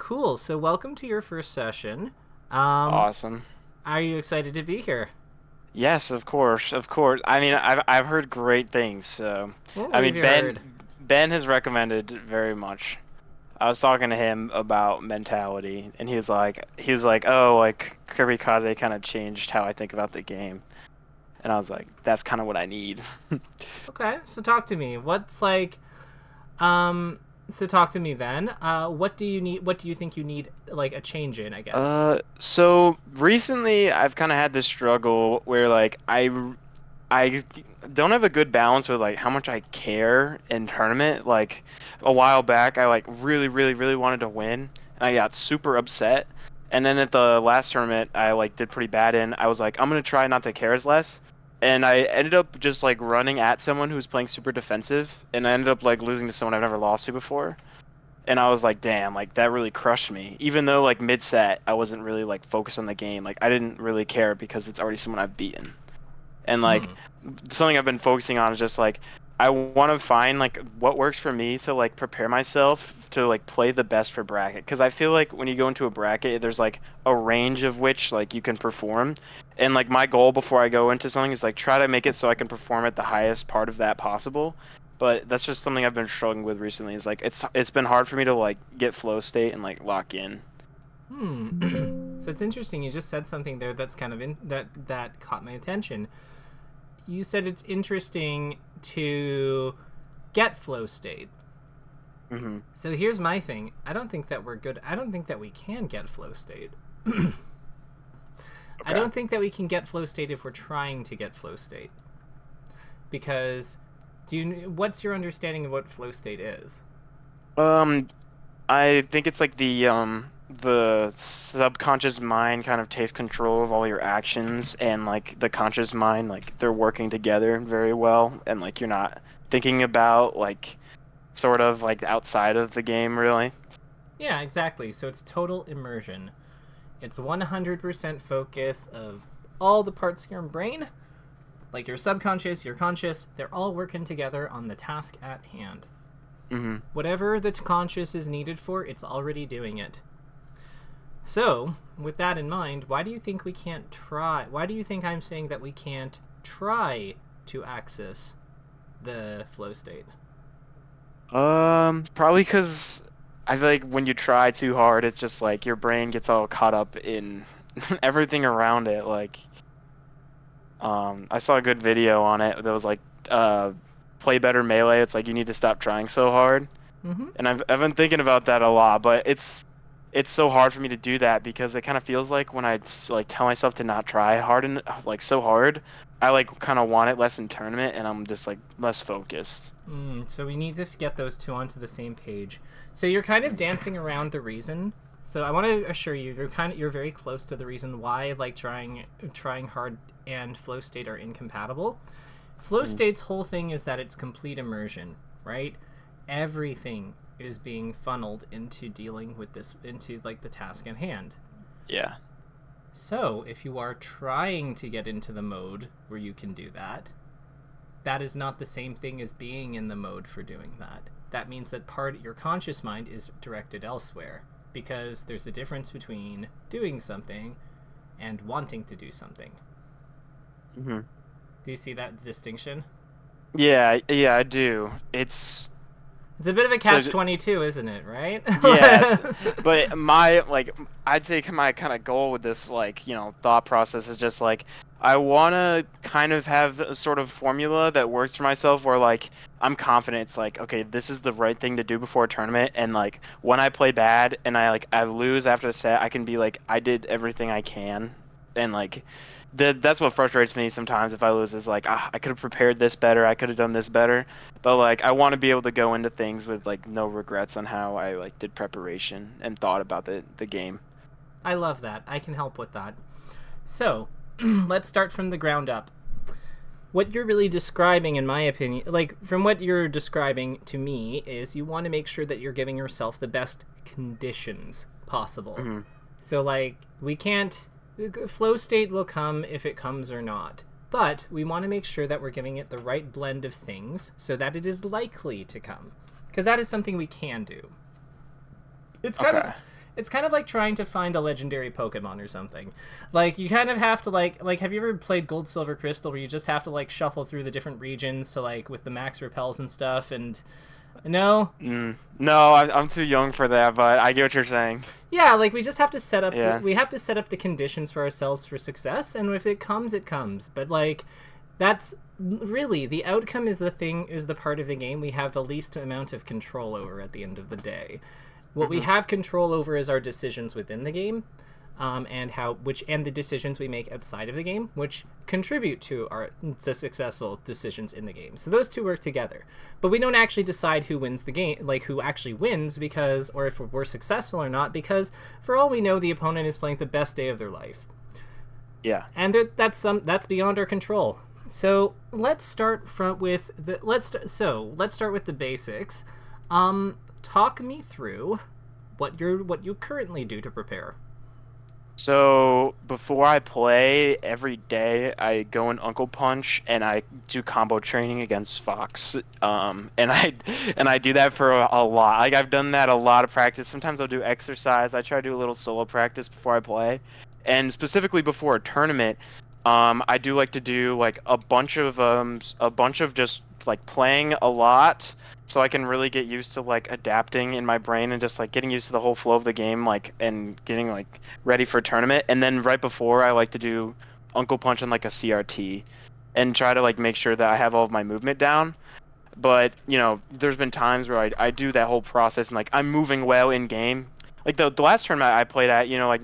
Cool. So welcome to your first session. Um, Awesome. are you excited to be here? Yes, of course, of course. I mean, I've heard great things. So, I What have mean, you heard? Ben has recommended it very much. I was talking to him about mentality, and he was like, oh, like KirbyKaze kind of changed how I think about the game, and I was like, that's kind of what I need. Okay, so talk to me. Um, so talk to me then. What do you need? What do you think you need, like, a change in? I guess. So recently I've kind of had this struggle where like I don't have a good balance with like how much I care in tournament. Like a while back, I like really, really, really wanted to win, and I got super upset. And then at the last tournament, I like did pretty bad in. I was like, I'm gonna try not to care as less, and I ended up just like running at someone who was playing super defensive, and I ended up like losing to someone I've never lost to before. And I was like, damn, like that really crushed me. Even though like mid set, I wasn't really like focused on the game. Like I didn't really care because it's already someone I've beaten. And like Hmm. something I've been focusing on is just like I want to find like what works for me to like prepare myself to like play the best for bracket, because I feel like when you go into a bracket there's like a range of which like you can perform, and like my goal before I go into something is like try to make it so I can perform at the highest part of that possible. But that's just something I've been struggling with recently, is like it's been hard for me to like get flow state and like lock in. Hmm. So it's interesting. You just said something there that's kind of that caught my attention. You said it's interesting to get flow state. Hmm. So here's my thing. I don't think that we're good. I don't think that we can get flow state. I Okay. don't think that we can get flow state if we're trying to get flow state. Because what's your understanding of what flow state is? Um, I think it's like the subconscious mind kind of takes control of all your actions, and like the conscious mind, like they're working together very well, and like you're not thinking about like sort of like outside of the game really. Yeah, exactly. So it's total immersion. It's 100% focus of all the parts of your brain, like your subconscious, your conscious, they're all working together on the task at hand. Hmm. Whatever the conscious is needed for, it's already doing it. So, with that in mind, why do you think we can't try? Why do you think I'm saying that we can't try to access the flow state? Probably because I feel like when you try too hard, it's just like your brain gets all caught up in everything around it. Like, I saw a good video on it that was like, uh, play better melee. It's like you need to stop trying so hard. Mm-hmm. And I've been thinking about that a lot, but it's so hard for me to do that because it kind of feels like when like tell myself to not try hard and like so hard, I like kind of want it less in tournament, and I'm just like less focused. So we need to get those two onto the same page. So you're kind of dancing around the reason. So I want to assure you, you're very close to the reason why like trying hard and flow state are incompatible. Flow Mm. state's whole thing is that it's complete immersion, right? Everything is being funneled into dealing with this, into like the task at hand. Yeah. So if you are trying to get into the mode where you can do that, that is not the same thing as being in the mode for doing that. That means that part your conscious mind is directed elsewhere, because there's a difference between doing something and wanting to do something. Hmm. Do you see that distinction? Yeah, yeah, I do. It's It's a bit of a so catch 22, isn't it, right? yes, but my like I'd say my kind of goal with this like thought process is just like I want to kind of have a sort of formula that works for myself where like I'm confident it's like, okay, this is the right thing to do before a tournament, and like when I play bad and I lose after the set, I can be like I did everything I can, and like that's what frustrates me sometimes if I lose, is like, I could have prepared this better, I could have done this better. But like I want to be able to go into things with like no regrets on how I like did preparation and thought about the game. I love that. I can help with that. So, let's start from the ground up. What you're really describing, in my opinion, like from what you're describing to me, is you want to make sure that you're giving yourself the best conditions possible. Hmm. So, like, we can't. Flow state will come if it comes or not. But we want to make sure that we're giving it the right blend of things so that it is likely to come. Because that is something we can do. It's kind of Okay. It's kind of like trying to find a legendary Pokemon or something. Like, you kind of have to, like, have you ever played Gold, Silver, Crystal, where you just have to, like, shuffle through the different regions to, like, with the max repels and stuff, and... No? No, I'm too young for that, but I get what you're saying. Yeah, like, we just have to set up... Yeah. We have to set up the conditions for ourselves for success, and if it comes, it comes. But, like, that's... Really, the outcome is the part of the game we have the least amount of control over at the end of the day. What we have control over is our decisions within the game, and the decisions we make outside of the game, which contribute to the successful decisions in the game. So those two work together. But we don't actually decide who wins the game, like who actually wins, or if we're successful or not, because for all we know, the opponent is playing the best day of their life. Yeah. And that's beyond our control. So let's start with the basics. Talk me through what you currently do to prepare. So before I play, every day I go in Uncle Punch and I do combo training against Fox. And I do that for a lot. Like, I've done that a lot of practice. Sometimes I'll do exercise. I try to do a little solo practice before I play, and specifically before a tournament, I do like to do like a bunch of just like playing a lot, so I can really get used to like adapting in my brain and just like getting used to the whole flow of the game, like, and getting like ready for a tournament. And then right before, I like to do Uncle Punch on like a CRT and try to like make sure that I have all of my movement down. But there's been times where I do that whole process and like I'm moving well in game. Like the last tournament I played at, like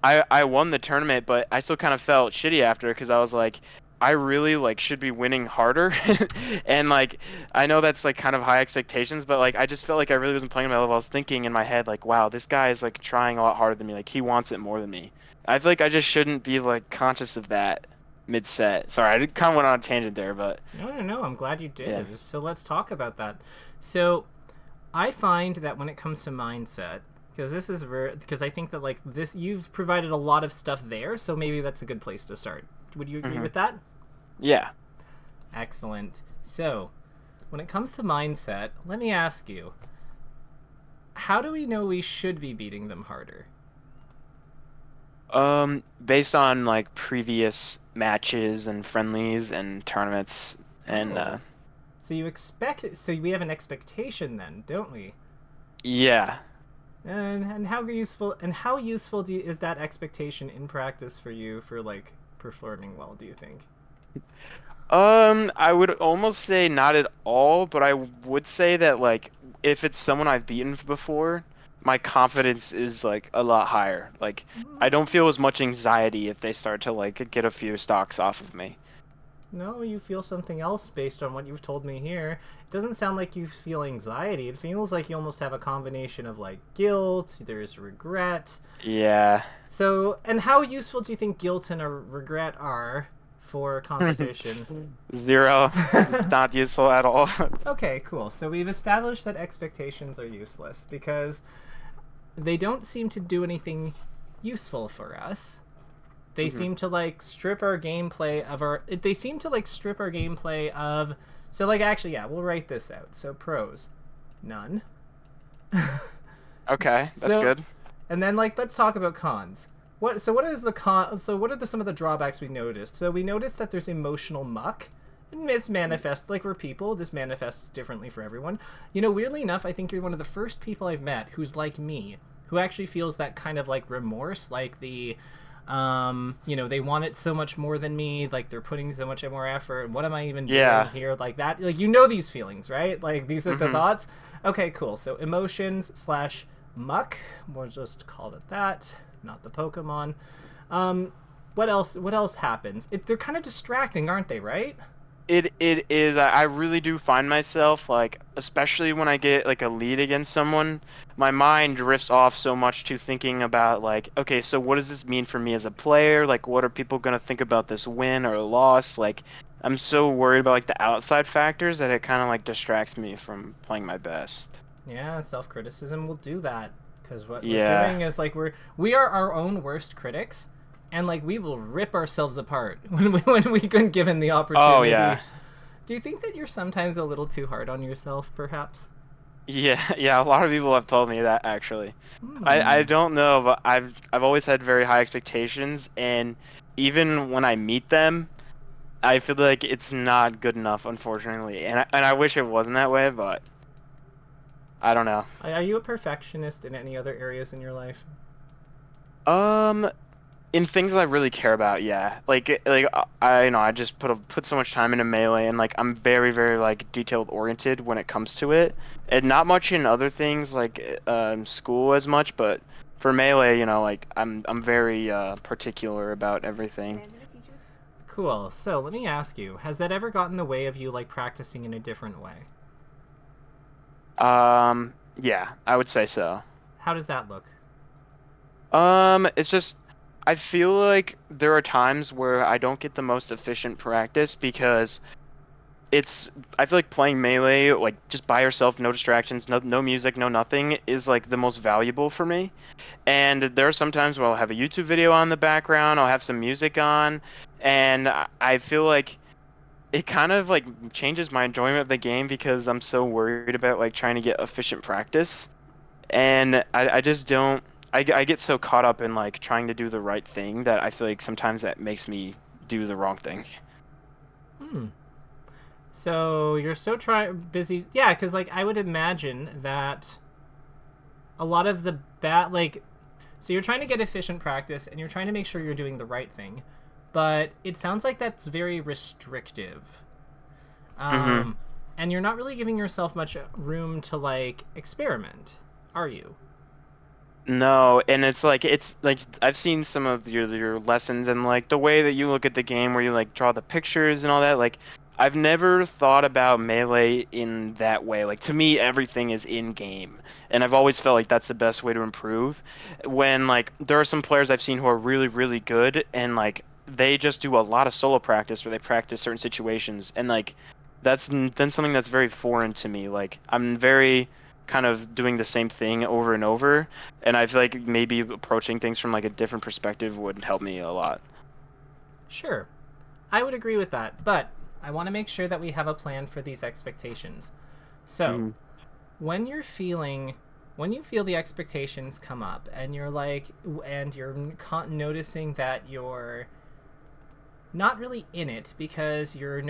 I won the tournament, but I still kind of felt shitty after, because I was like, I really like should be winning harder. And like, I know that's like kind of high expectations, but like I just felt like I really wasn't playing at my level. I was thinking in my head like, wow, this guy is like trying a lot harder than me. Like, he wants it more than me. I feel like I just shouldn't be like conscious of that mid-set. Sorry, I kind of went on a tangent there, but No, I'm glad you did. Yeah. So let's talk about that. So I find that when it comes to mindset, because I think that like this, you've provided a lot of stuff there, so maybe that's a good place to start. Would you agree with that? Yeah. Excellent. So when it comes to mindset, let me ask you, how do we know we should be beating them harder? Based on like previous matches and friendlies and tournaments and So we have an expectation then, don't we? Yeah. And how useful is that expectation in practice for you for like performing well, do you think? I would almost say not at all, but I would say that like if it's someone I've beaten before, my confidence is like a lot higher. Like, I don't feel as much anxiety if they start to like get a few stocks off of me. No, you feel something else based on what you've told me here. It doesn't sound like you feel anxiety. It feels like you almost have a combination of like guilt, there's regret. Yeah. So, and how useful do you think guilt and regret are for competition? 0. Not useful at all. Okay, cool. So we've established that expectations are useless because they don't seem to do anything useful for us. They seem to like strip our gameplay of so like, actually, yeah, we'll write this out. So pros, none. Okay, that's good. And then like, let's talk about cons. What are some of the drawbacks we noticed? So we noticed that there's emotional muck. And it's manifest, like, we're people. This manifests differently for everyone. Weirdly enough, I think you're one of the first people I've met who's like me, who actually feels that kind of like remorse, like the they want it so much more than me, like they're putting so much more effort. What am I even doing here? Like that, like, these feelings, right? Like, these are the thoughts. Okay, cool. So emotions / muck, we'll just call it that, not the Pokemon. What else happens? They're kind of distracting, aren't they, right? It is. I really do find myself, like, especially when I get like a lead against someone, my mind drifts off so much to thinking about like, okay, so what does this mean for me as a player? Like, what are people gonna think about this win or loss? Like, I'm so worried about like the outside factors that it kind of like distracts me from playing my best. Yeah, self-criticism will do that, because what Yeah. we're doing is like we are our own worst critics. And like, we will rip ourselves apart when we get given the opportunity. Oh yeah. Do you think that you're sometimes a little too hard on yourself, perhaps? Yeah, a lot of people have told me that actually. I Hmm. don't know, but I've always had very high expectations, and even when I meet them, I feel like it's not good enough, unfortunately. And I wish it wasn't that way, but I don't know. Are you a perfectionist in any other areas in your life? Um, in things I really care about, yeah. I you know I just put so much time into Melee, and like I'm very like detailed oriented when it comes to it, and not much in other things like school as much, but for Melee, like I'm very particular about everything. Cool. So let me ask you: has that ever gotten in the way of you like practicing in a different way? Yeah, I would say so. How does that look? It's just I feel like there are times where I don't get the most efficient practice because it's I feel like playing Melee like just by yourself, no distractions, no music, no nothing is like the most valuable for me. And there are some times where I'll have a YouTube video on the background, I'll have some music on, and I feel like it kind of like changes my enjoyment of the game because I'm so worried about like trying to get efficient practice. And I just don't I get so caught up in like trying to do the right thing that I feel like sometimes that makes me do the wrong thing. Hmm. So you're so busy, yeah, because like I would imagine that a lot of the so you're trying to get efficient practice and you're trying to make sure you're doing the right thing, but it sounds like that's very restrictive. Hmm. Um, and you're not really giving yourself much room to like experiment, are you? No, and it's like I've seen some of your lessons and like the way that you look at the game where you like draw the pictures and all that. Like I've never thought about Melee in that way. Like to me, everything is in game, and I've always felt like that's the best way to improve. When like there are some players I've seen who are really good, and like they just do a lot of solo practice where they practice certain situations, and like then something that's very foreign to me. Like I'm very kind of doing the same thing over and over, and I feel like maybe approaching things from like a different perspective would help me a lot. Sure, I would agree with that, but I want to make sure that we have a plan for these expectations. So, Hmm. when you're feeling when you feel the expectations come up and you're like and you're noticing that you're not really in it because you're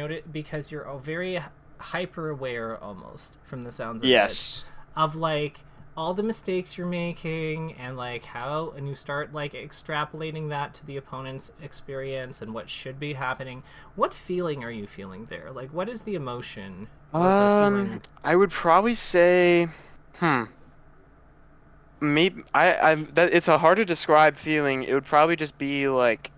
very hyper aware almost from the sounds of it Yes. of like all the mistakes you're making and like how and you start like extrapolating that to the opponent's experience and what should be happening. What feeling are you feeling there? Like what is the emotion or the feeling? I would probably say, hmm, maybe I that it's a hard to describe feeling. It would probably just be like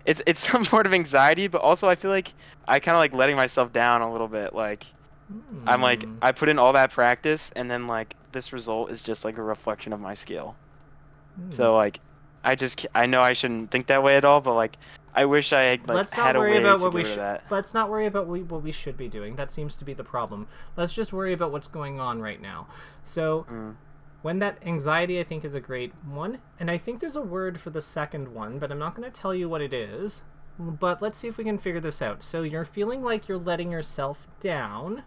it's some sort of anxiety, but also I feel like I kind of like letting myself down a little bit. Like I'm like Hmm. I put in all that practice, and then like this result is just like a reflection of my skill. Hmm. So like I know I shouldn't think that way at all, but like I wish I had like let's not had a worry way about to what get we rid of should that. let's not worry about what we should be doing. That seems to be the problem. Let's just worry about what's going on right now. So Mm. when that anxiety, I think, is a great one, and I think there's a word for the second one, but I'm not going to tell you what it is. But let's see if we can figure this out. So you're feeling like you're letting yourself down.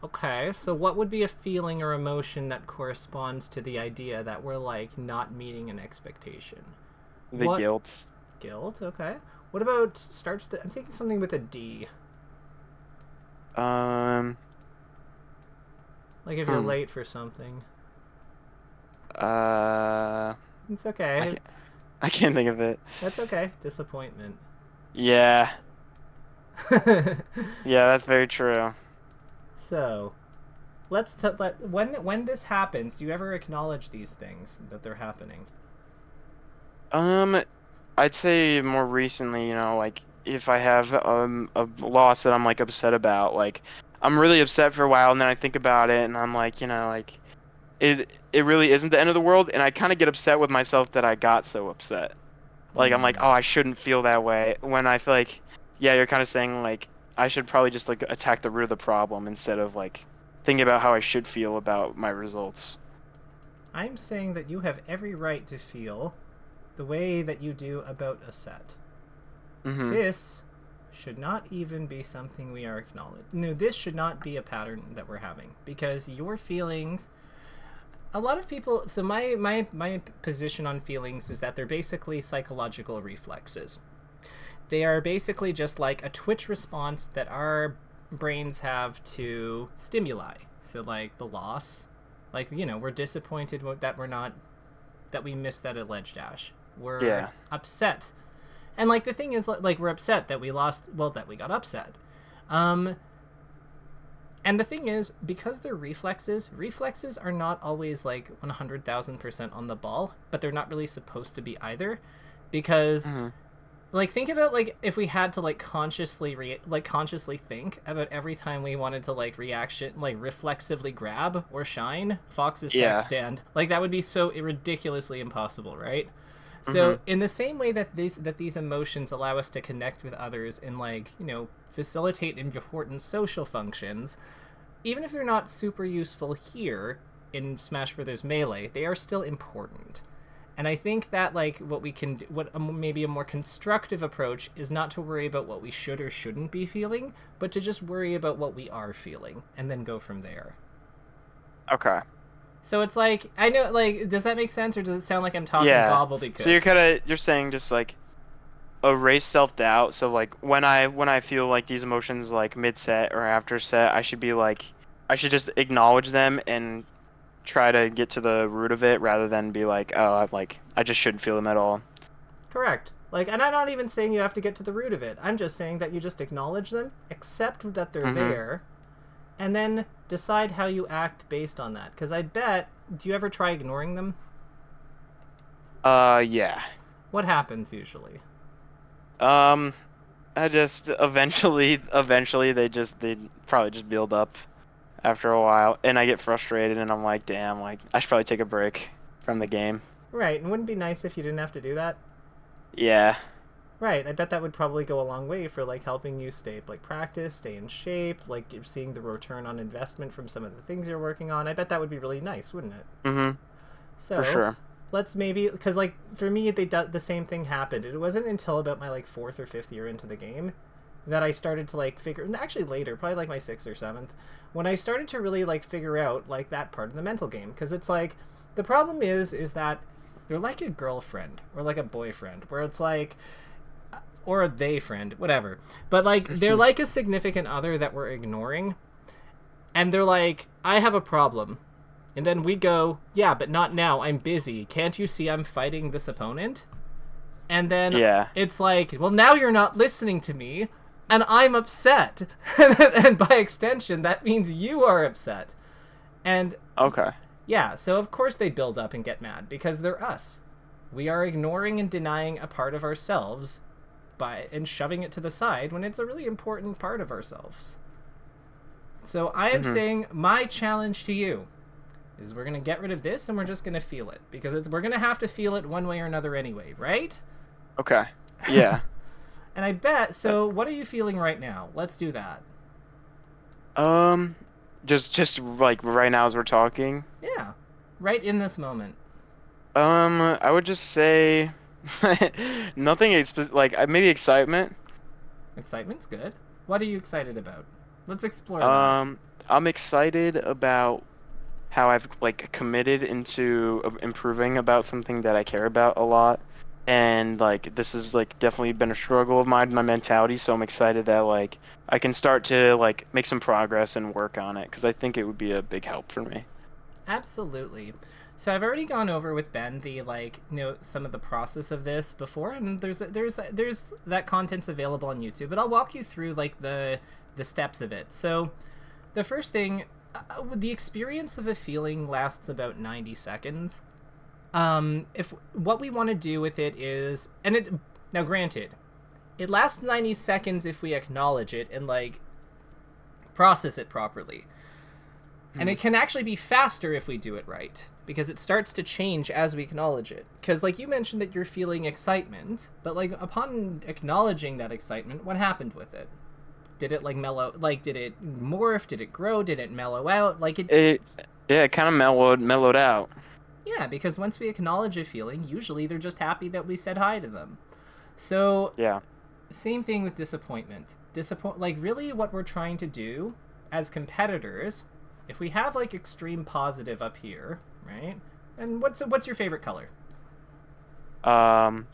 Okay, so what would be a feeling or emotion that corresponds to the idea that we're like not meeting an expectation? The What guilt. guilt? Okay. What about I'm thinking something with a D. Um. Like if you're Hmm. late for something. Uh. It's I okay. can't. I can't think of it. That's okay. Disappointment. Yeah. Yeah, that's very true. So, when this happens, do you ever acknowledge these things that they're happening? Um, I'd say more recently, like if I have a loss that I'm like upset about, like I'm really upset for a while, and then I think about it, and I'm like, like it really isn't the end of the world, and I kind of get upset with myself that I got so upset. Like I'm like, oh, Hmm. I shouldn't feel that way. When I feel like, yeah, you're kind of saying like I should probably just like attack the root of the problem instead of like thinking about how I should feel about my results. I'm saying that you have every right to feel the way that you do about a set. Mm-hmm. This should not even be something we are acknowledging. No, this should not be a pattern that we're having, because your feelings, a lot of people, so my position on feelings is that they're basically psychological reflexes. They are basically just like a twitch response that our brains have to stimuli. So like the loss, like, you know, we're disappointed that we missed that alleged dash. We're upset. And like the thing is, like, we're upset that we lost, well, that we got upset. And the thing is, because they're reflexes are not always like 100,000% on the ball, but they're not really supposed to be either, because like, think about, like, if we had to like consciously think about every time we wanted to like reflexively grab or shine Fox's tech stand, like, that would be so ridiculously impossible, right? So in the same way that these emotions allow us to connect with others and, like, you know, facilitate important social functions, even if they're not super useful here in Smash Brothers Melee, they are still important. And I think that, like, maybe a more constructive approach is not to worry about what we should or shouldn't be feeling, but to just worry about what we are feeling and then go from there. Okay. So it's like, I know, like, does that make sense, or does it sound like I'm talking gobbledygook? So you're saying just like erase self-doubt. So like when I feel like these emotions, like mid-set or after set, I should just acknowledge them and try to get to the root of it, rather than be like, oh, I just shouldn't feel them at all. Correct. Like, and I'm not even saying you have to get to the root of it. I'm just saying that you just acknowledge them, accept that they're there, and then decide how you act based on that. Because I bet, do you ever try ignoring them? Yeah. What happens usually? I just eventually they probably just build up after a while, and I get frustrated, and I'm like, damn, like, I should probably take a break from the game. Right, and wouldn't it be nice if you didn't have to do that? Yeah. Right, I bet that would probably go a long way for, like, helping you stay in shape, like, seeing the return on investment from some of the things you're working on. I bet that would be really nice, wouldn't it? So, for sure. Let's maybe, because, like, for me, the same thing happened. It wasn't until about my, like, 4th or 5th year into the game that I started to, like, figure, and actually later, probably, like, my 6th or 7th, when I started to really, like, figure out, like, that part of the mental game. Because it's, like, the problem is that they're like a girlfriend or, like, a boyfriend, where it's, like, or a they friend, whatever. But, like, they're like a significant other that we're ignoring. And they're like, I have a problem. And then we go, yeah, but not now. I'm busy. Can't you see I'm fighting this opponent? And then it's like, well, now you're not listening to me, and I'm upset. And by extension, that means you are upset. And yeah, so of course they build up and get mad, because they're us. We are ignoring and denying a part of ourselves and shoving it to the side when it's a really important part of ourselves. So I am saying my challenge to you is we're going to get rid of this, and we're just going to feel it, because we're going to have to feel it one way or another anyway, right? Okay. Yeah. And I bet, so what are you feeling right now? Let's do that. Just like right now as we're talking? Yeah. Right in this moment. I would just say nothing, like, maybe excitement. Excitement's good. What are you excited about? Let's explore that. I'm excited about how I've, like, committed into improving about something that I care about a lot. And, like, this has, like, definitely been a struggle of mine, my mentality, so I'm excited that, like, I can start to, like, make some progress and work on it, because I think it would be a big help for me. Absolutely. So I've already gone over with Ben the, like, you know, some of the process of this before, and there's that content's available on YouTube, but I'll walk you through, like, the steps of it. So the first thing, the experience of a feeling lasts about 90 seconds. If what we want to do with it is, now granted, it lasts 90 seconds if we acknowledge it and, like, process it properly. And it can actually be faster if we do it right, because it starts to change as we acknowledge it. Because, like, you mentioned that you're feeling excitement, but, like, upon acknowledging that excitement, what happened with it? Did it, like, mellow? Like, did it morph? Did it grow? Did it mellow out? Like, it kind of mellowed out. Yeah, because once we acknowledge a feeling, usually they're just happy that we said hi to them. So yeah, Same thing with disappointment. Like really what we're trying to do as competitors, if we have like extreme positive up here, right? And what's your favorite color? Um,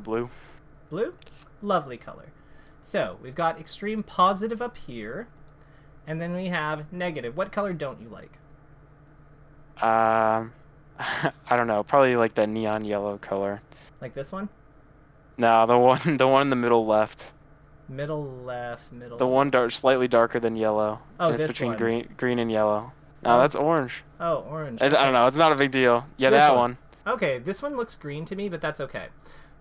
blue. Blue? Lovely color. So we've got extreme positive up here, and then we have negative. What color don't you like? Um, I don't know. Probably like the neon yellow color. Like this one? No, the one in the middle left. Middle left, The middle one left. slightly darker than yellow, Oh, and it's this between one. green and yellow. No, Oh, that's orange. oh, orange. I don't Okay. know. It's not a big deal. Yeah, This that one. one. Okay, this one looks green to me, but that's okay.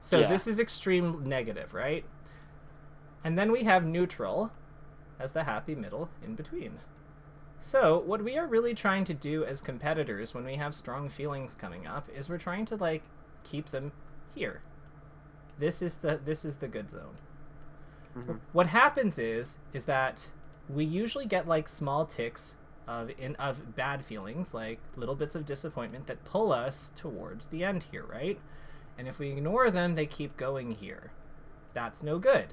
So Yeah. this is extreme negative, right? And then we have neutral as the happy middle in between. So what we are really trying to do as competitors when we have strong feelings coming up is we're trying to like keep them here. This is the good zone. Mm-hmm. What happens is that we usually get like small ticks of bad feelings, like little bits of disappointment that pull us towards the end here, right? And if we ignore them, they keep going here. That's no good.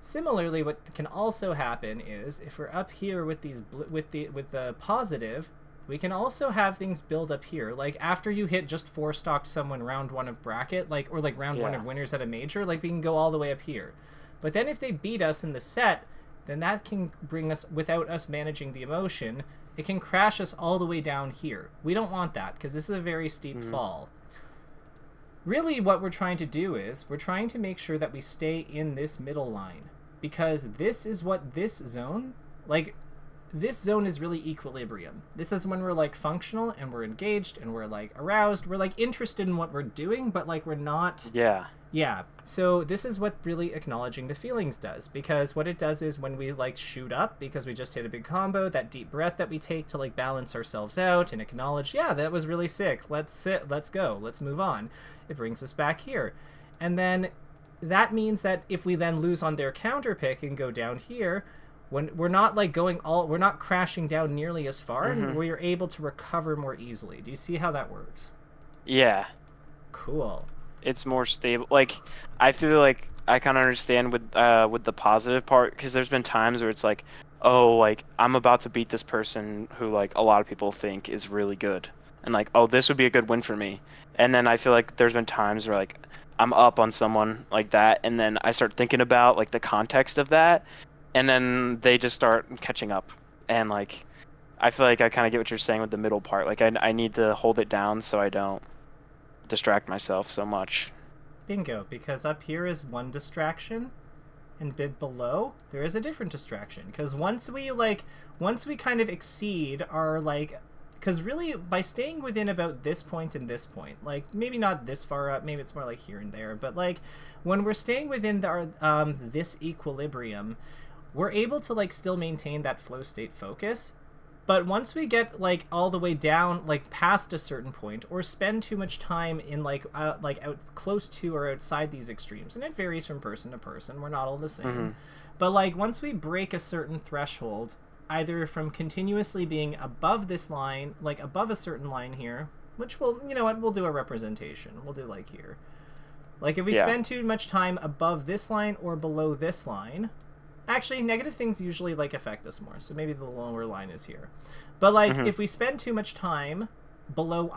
Similarly, what can also happen is if we're up here with these with the positive, we can also have things build up here. Like after you hit just 4-stocked someone round 1 of bracket, like or like round 1 of winners at a major, like we can go all the way up here. But then if they beat us in the set, then that can bring us, without us managing the emotion, it can crash us all the way down here. We don't want that because this is a very steep fall. Really what we're trying to do is we're trying to make sure that we stay in this middle line, because this is what this zone, like this zone is really equilibrium. This is when we're like functional and we're engaged and we're like aroused, we're like interested in what we're doing, but like we're not. Yeah. So this is what really acknowledging the feelings does, because what it does is when we like shoot up because we just hit a big combo, that deep breath that we take to like balance ourselves out and acknowledge, yeah, that was really sick. Let's sit, let's go, let's move on. It brings us back here. And then that means that if we then lose on their counter pick and go down here, when we're not like we're not crashing down nearly as far, and we are able to recover more easily. Do you see how that works? Yeah. Cool. It's more stable. Like, I feel like I kind of understand with the positive part, because there's been times where it's like, oh, like I'm about to beat this person who like a lot of people think is really good, and like, oh, this would be a good win for me. And then I feel like there's been times where like I'm up on someone like that, and then I start thinking about like the context of that, and then they just start catching up. And like, I feel like I kind of get what you're saying with the middle part. Like I need to hold it down so I don't distract myself so much. Bingo, because up here is one distraction, and bid below there is a different distraction. Because once we kind of exceed our like, because really by staying within about this point and this point, like maybe not this far up, maybe it's more like here and there, but like when we're staying within our this equilibrium, we're able to like still maintain that flow state focus. But once we get like all the way down, like past a certain point, or spend too much time in like out close to or outside these extremes, and it varies from person to person, we're not all the same. But like once we break a certain threshold, either from continuously being above this line, like above a certain line here, which will, you know what, we'll do a representation. We'll do like here. Like if we spend too much time above this line or below this line, actually, negative things usually like affect us more, so maybe the lower line is here. But like if we spend too much time below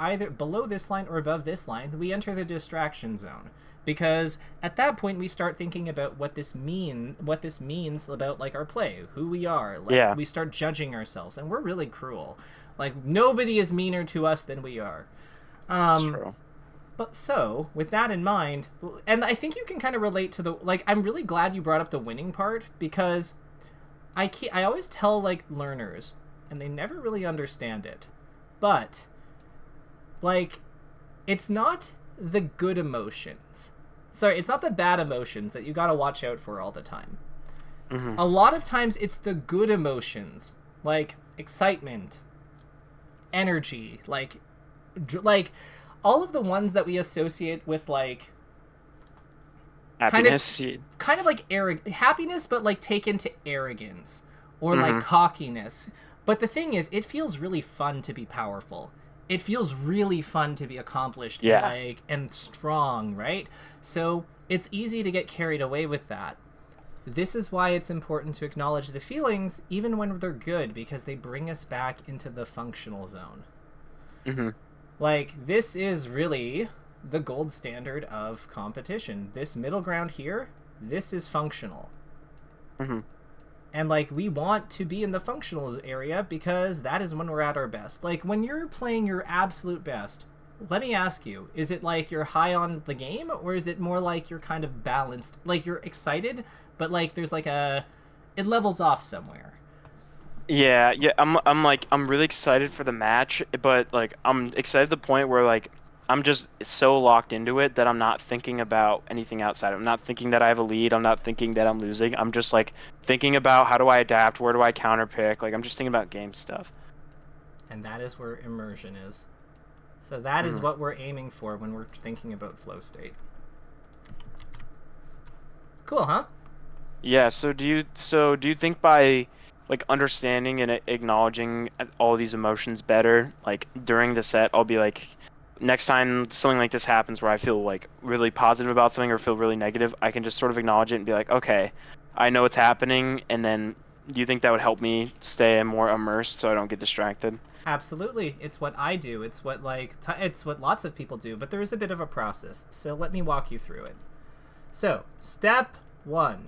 this line or above this line, we enter the distraction zone, because at that point we start thinking about what this means about like our play, who we are. Like we start judging ourselves, and we're really cruel. Like nobody is meaner to us than we are. That's true. But so, with that in mind, and I think you can kind of relate to the, like, I'm really glad you brought up the winning part, because I always tell, like, learners, and they never really understand it, but, like, it's not the good emotions. Sorry, it's not the bad emotions that you gotta watch out for all the time. A lot of times it's the good emotions, like excitement, energy, like all of the ones that we associate with like happiness, kind of like happiness, but like taken to arrogance or like cockiness. But the thing is, it feels really fun to be powerful. It feels really fun to be accomplished and strong, right? So it's easy to get carried away with that. This is why it's important to acknowledge the feelings even when they're good, because they bring us back into the functional zone. Mm-hmm. Like, this is really the gold standard of competition. This middle ground here, this is functional. Mm-hmm. And, like, we want to be in the functional area because that is when we're at our best. Like, when you're playing your absolute best, let me ask you, is it like you're high on the game, or is it more like you're kind of balanced? Like, you're excited, but, like, there's, like, it levels off somewhere. Yeah, yeah. I'm really excited for the match, but like I'm excited to the point where like I'm just so locked into it that I'm not thinking about anything outside. I'm not thinking that I have a lead. I'm not thinking that I'm losing. I'm just like thinking about how do I adapt, where do I counter pick. Like I'm just thinking about game stuff. And that is where immersion is. So that is Mhm. what we're aiming for when we're thinking about flow state. Cool, huh? Yeah, so do you think by like understanding and acknowledging all these emotions better, like during the set, I'll be like next time something like this happens where I feel like really positive about something or feel really negative, I can just sort of acknowledge it and be like, okay, I know it's happening, and then do you think that would help me stay more immersed so I don't get distracted? Absolutely. It's what I do. It's what it's what lots of people do, but there is a bit of a process. So let me walk you through it. So, step 1.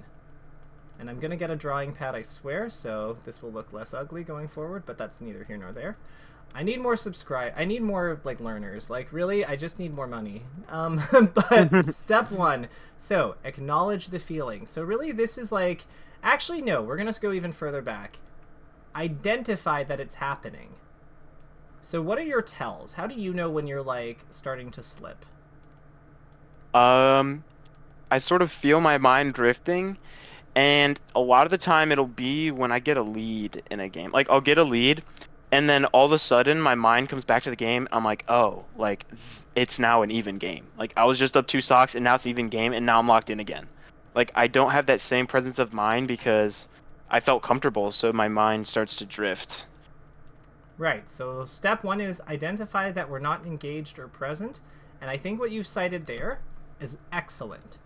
And I'm going to get a drawing pad, I swear, so this will look less ugly going forward, but that's neither here nor there. I need more I need more, like, learners. Like, really, I just need more money. But step 1. So, acknowledge the feeling. So, really, this is like... Actually, no, we're going to go even further back. Identify that it's happening. So, what are your tells? How do you know when you're, like, starting to slip? I sort of feel my mind drifting. And a lot of the time it'll be when I get a lead in a game. Like I'll get a lead and then all of a sudden my mind comes back to the game. I'm like, "Oh, like it's now an even game." Like I was just up 2 stocks and now it's an even game and now I'm locked in again. Like I don't have that same presence of mind because I felt comfortable, so my mind starts to drift. Right, so step 1 is identify that we're not engaged or present. And I think what you've cited there is excellent.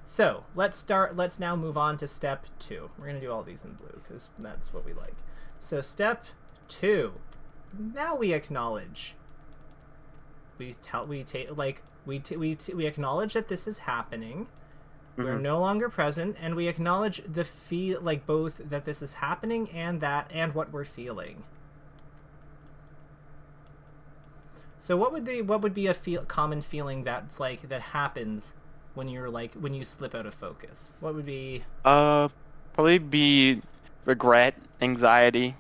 So let's now move on to step 2. We're going to do all these in blue because that's what we like. So step 2. Now we acknowledge. We acknowledge that this is happening. We're Mhm. no longer present, and we acknowledge the like both that this is happening and what we're feeling. So what would be a common feeling that's like that happens when when you slip out of focus? What would be... Uh Probably be regret, anxiety.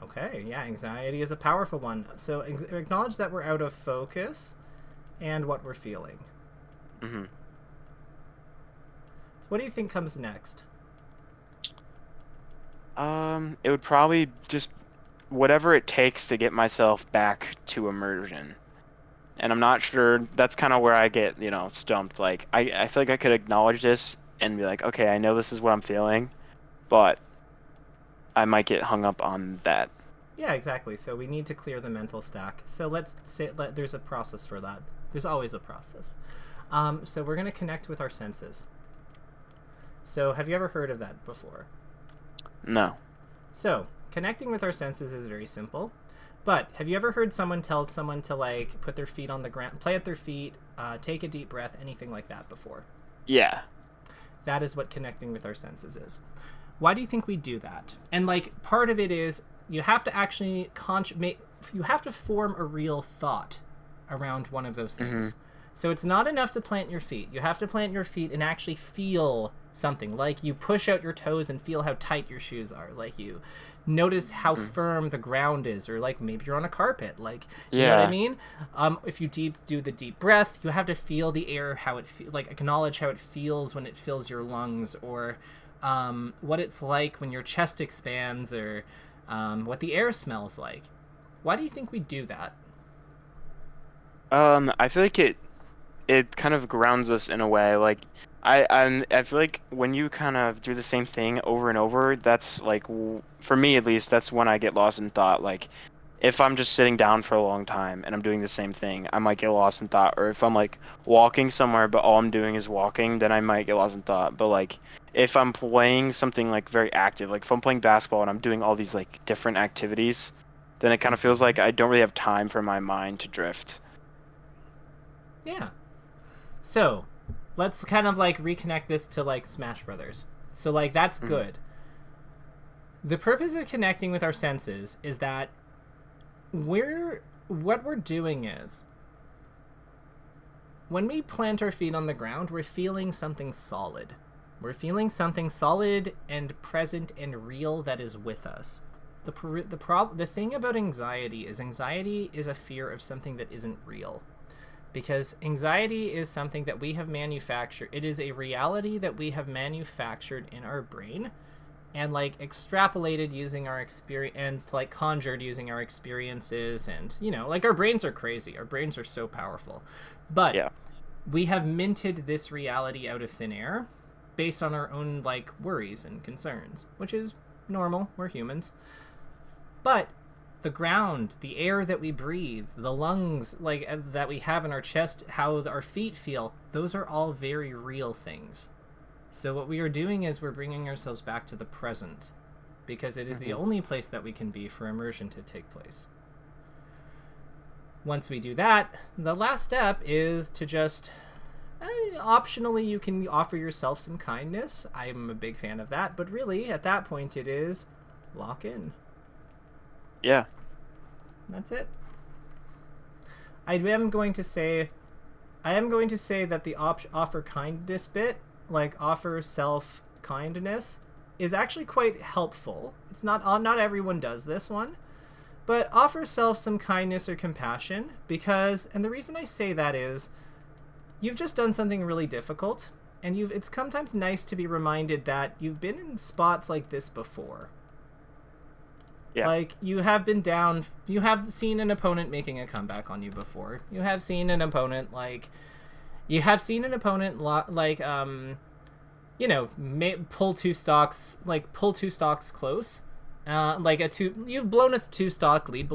Okay, yeah, anxiety is a powerful one. So acknowledge that we're out of focus and what we're feeling. Mhm. What do you think comes next? It would probably just whatever it takes to get myself back to immersion. And I'm not sure. That's kind of where I get, stumped. Like I feel like I could acknowledge this and be like, okay, I know this is what I'm feeling, but I might get hung up on that. Yeah, exactly. So we need to clear the mental stack. So let's say there's a process for that. There's always a process. So we're going to connect with our senses. So have you ever heard of that before? No. So connecting with our senses is very simple. But have you ever heard someone tell someone to like put their feet on the ground, play at their feet, take a deep breath, anything like that before? Yeah. That is what connecting with our senses is. Why do you think we do that? And like part of it is you have to actually you have to form a real thought around one of those things. So it's not enough to plant your feet. You have to plant your feet and actually feel something. Like you push out your toes and feel how tight your shoes are. Like you notice how firm the ground is, or like maybe you're on a carpet. Like you know what I Yeah. mean? If you do the deep breath, you have to feel the air, how it like acknowledge how it feels when it fills your lungs, or what it's like when your chest expands, or what the air smells like. Why do you think we do that? I feel like it kind of grounds us in a way. Like I feel like when you kind of do the same thing over and over, that's like for me at least, that's when I get lost in thought. Like if I'm just sitting down for a long time and I'm doing the same thing, I might get lost in thought. Or if I'm like walking somewhere, but all I'm doing is walking, then I might get lost in thought. But like if I'm playing something like very active, like if I'm playing basketball and I'm doing all these like different activities, then it kind of feels like I don't really have time for my mind to drift. Yeah. So, let's kind of like reconnect this to like Smash Brothers. So like that's good. The purpose of connecting with our senses is that what we're doing is when we plant our feet on the ground, we're feeling something solid. We're feeling something solid and present and real that is with us. The thing about anxiety is a fear of something that isn't real. Because anxiety is something that we have manufactured. It is a reality that we have manufactured in our brain and like extrapolated using our experience and like conjured using our experiences. And, you know, like our brains are crazy. Our brains are so powerful. But Yeah. we have minted this reality out of thin air based on our own like worries and concerns, which is normal. We're humans. But the ground, the air that we breathe, the lungs like that we have in our chest, how our feet feel, those are all very real things. So what we are doing is we're bringing ourselves back to the present because it is the only place that we can be for immersion to take place. Once we do that, the last step is to just optionally you can offer yourself some kindness. I'm a big fan of that, but really at that point it is lock in. Yeah. That's it. I am going to say that the offer kindness bit, like offer self kindness, is actually quite helpful. It's not everyone does this one, but offer self some kindness or compassion because, and the reason I say that is, you've just done something really difficult, and it's sometimes nice to be reminded that you've been in spots like this before. Yeah. Like, you have been down, you have seen an opponent making a comeback on you before. You have seen an opponent, pull two stocks close. You've blown a 2-stock lead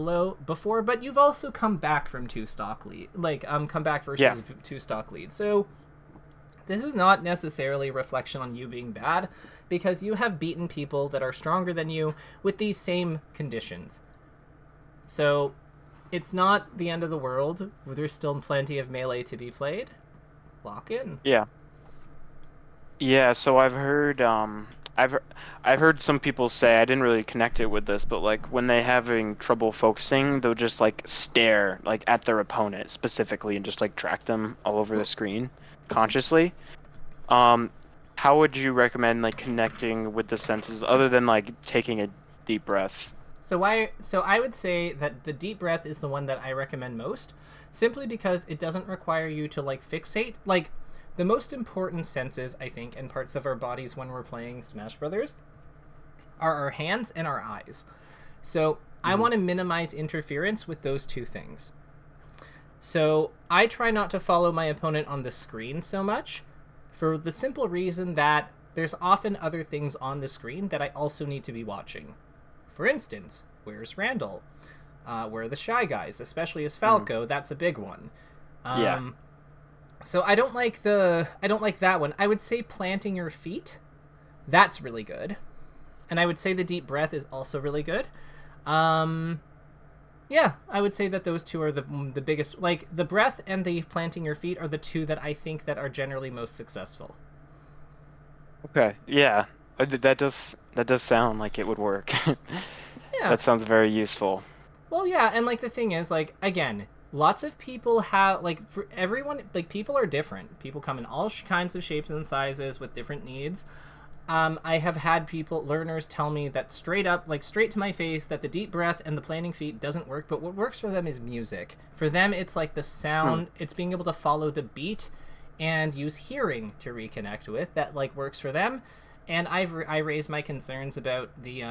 before, but you've also come back from 2-stock lead, come back versus 2-stock lead. So this is not necessarily a reflection on you being bad, because you have beaten people that are stronger than you with these same conditions. So it's not the end of the world. There's still plenty of Melee to be played. Lock in. Yeah. Yeah, so I've heard some people say, I didn't really connect it with this, but like when they're having trouble focusing, they'll just like stare like at their opponent specifically and just like track them all over the screen consciously. How would you recommend like connecting with the senses other than like taking a deep breath? So I would say that the deep breath is the one that I recommend most, simply because it doesn't require you to like fixate. Like, the most important senses, I think, and parts of our bodies when we're playing Smash Brothers are our hands and our eyes. So I want to minimize interference with those two things. So I try not to follow my opponent on the screen so much, for the simple reason that there's often other things on the screen that I also need to be watching. For instance, where's Randall? Where are the Shy Guys? Especially as Falco, that's a big one. So I don't like that one. I would say planting your feet, that's really good. And I would say the deep breath is also really good. Yeah, I would say that those two are the biggest. Like, the breath and the planting your feet are the two that I think that are generally most successful. Okay. Yeah. That does sound like it would work. Yeah. That sounds very useful. Well, yeah, and like the thing is, like, again, lots of people have, like, for everyone, like, people are different. People come in all kinds of shapes and sizes with different needs. I have had learners tell me that straight to my face, that the deep breath and the planting feet doesn't work, but what works for them is music. For them, it's like the sound, it's being able to follow the beat and use hearing to reconnect with, that, like, works for them. And I raised my concerns about the,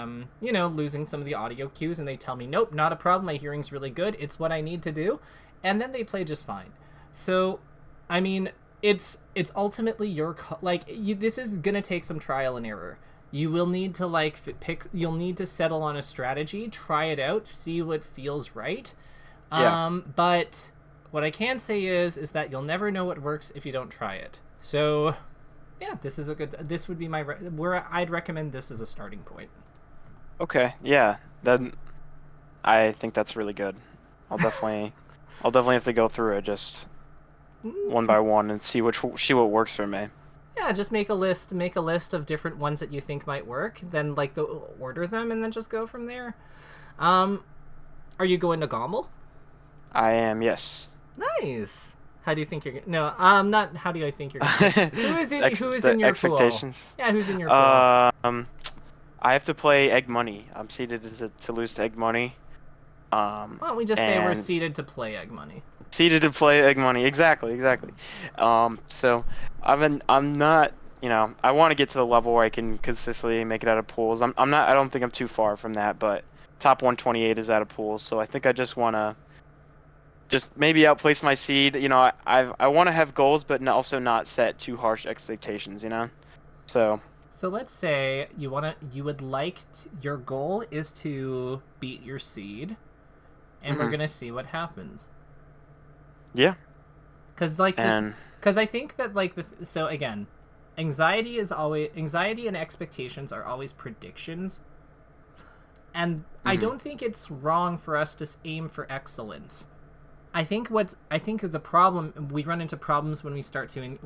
losing some of the audio cues, and they tell me, nope, not a problem, my hearing's really good, it's what I need to do, and then they play just fine. So, I mean, it's ultimately your this is gonna take some trial and error. You will need to pick. You'll need to settle on a strategy, try it out, see what feels right. Yeah. But what I can say is that you'll never know what works if you don't try it. So, yeah, this would be where I'd recommend this as a starting point. Okay. Yeah. Then I think that's really good. I'll definitely have to go through it just one by one and see what works for me. Yeah, just make a list. Make a list of different ones that you think might work. Then order them and then just go from there. Are you going to Gommel? I am, yes. Nice. How do you think you're gonna... No, not how do I think you're gonna... Who is in your expectations? pool? Yeah, who's in your pool? I have to play Egg Money. I'm seeded to lose to Egg Money. Why don't we just say we're seeded to play Egg Money? Seeded to play Egg Money. Exactly. So I'm not, I want to get to the level where I can consistently make it out of pools. I don't think I'm too far from that, but top 128 is out of pools, so I think I just want to maybe outplace my seed. I want to have goals, but also not set too harsh expectations. So let's say your goal is to beat your seed, and we're gonna see what happens. Yeah. Because I think that so again, anxiety and expectations are always predictions, and I don't think it's wrong for us to aim for excellence. I think the problem, we run into problems when we start to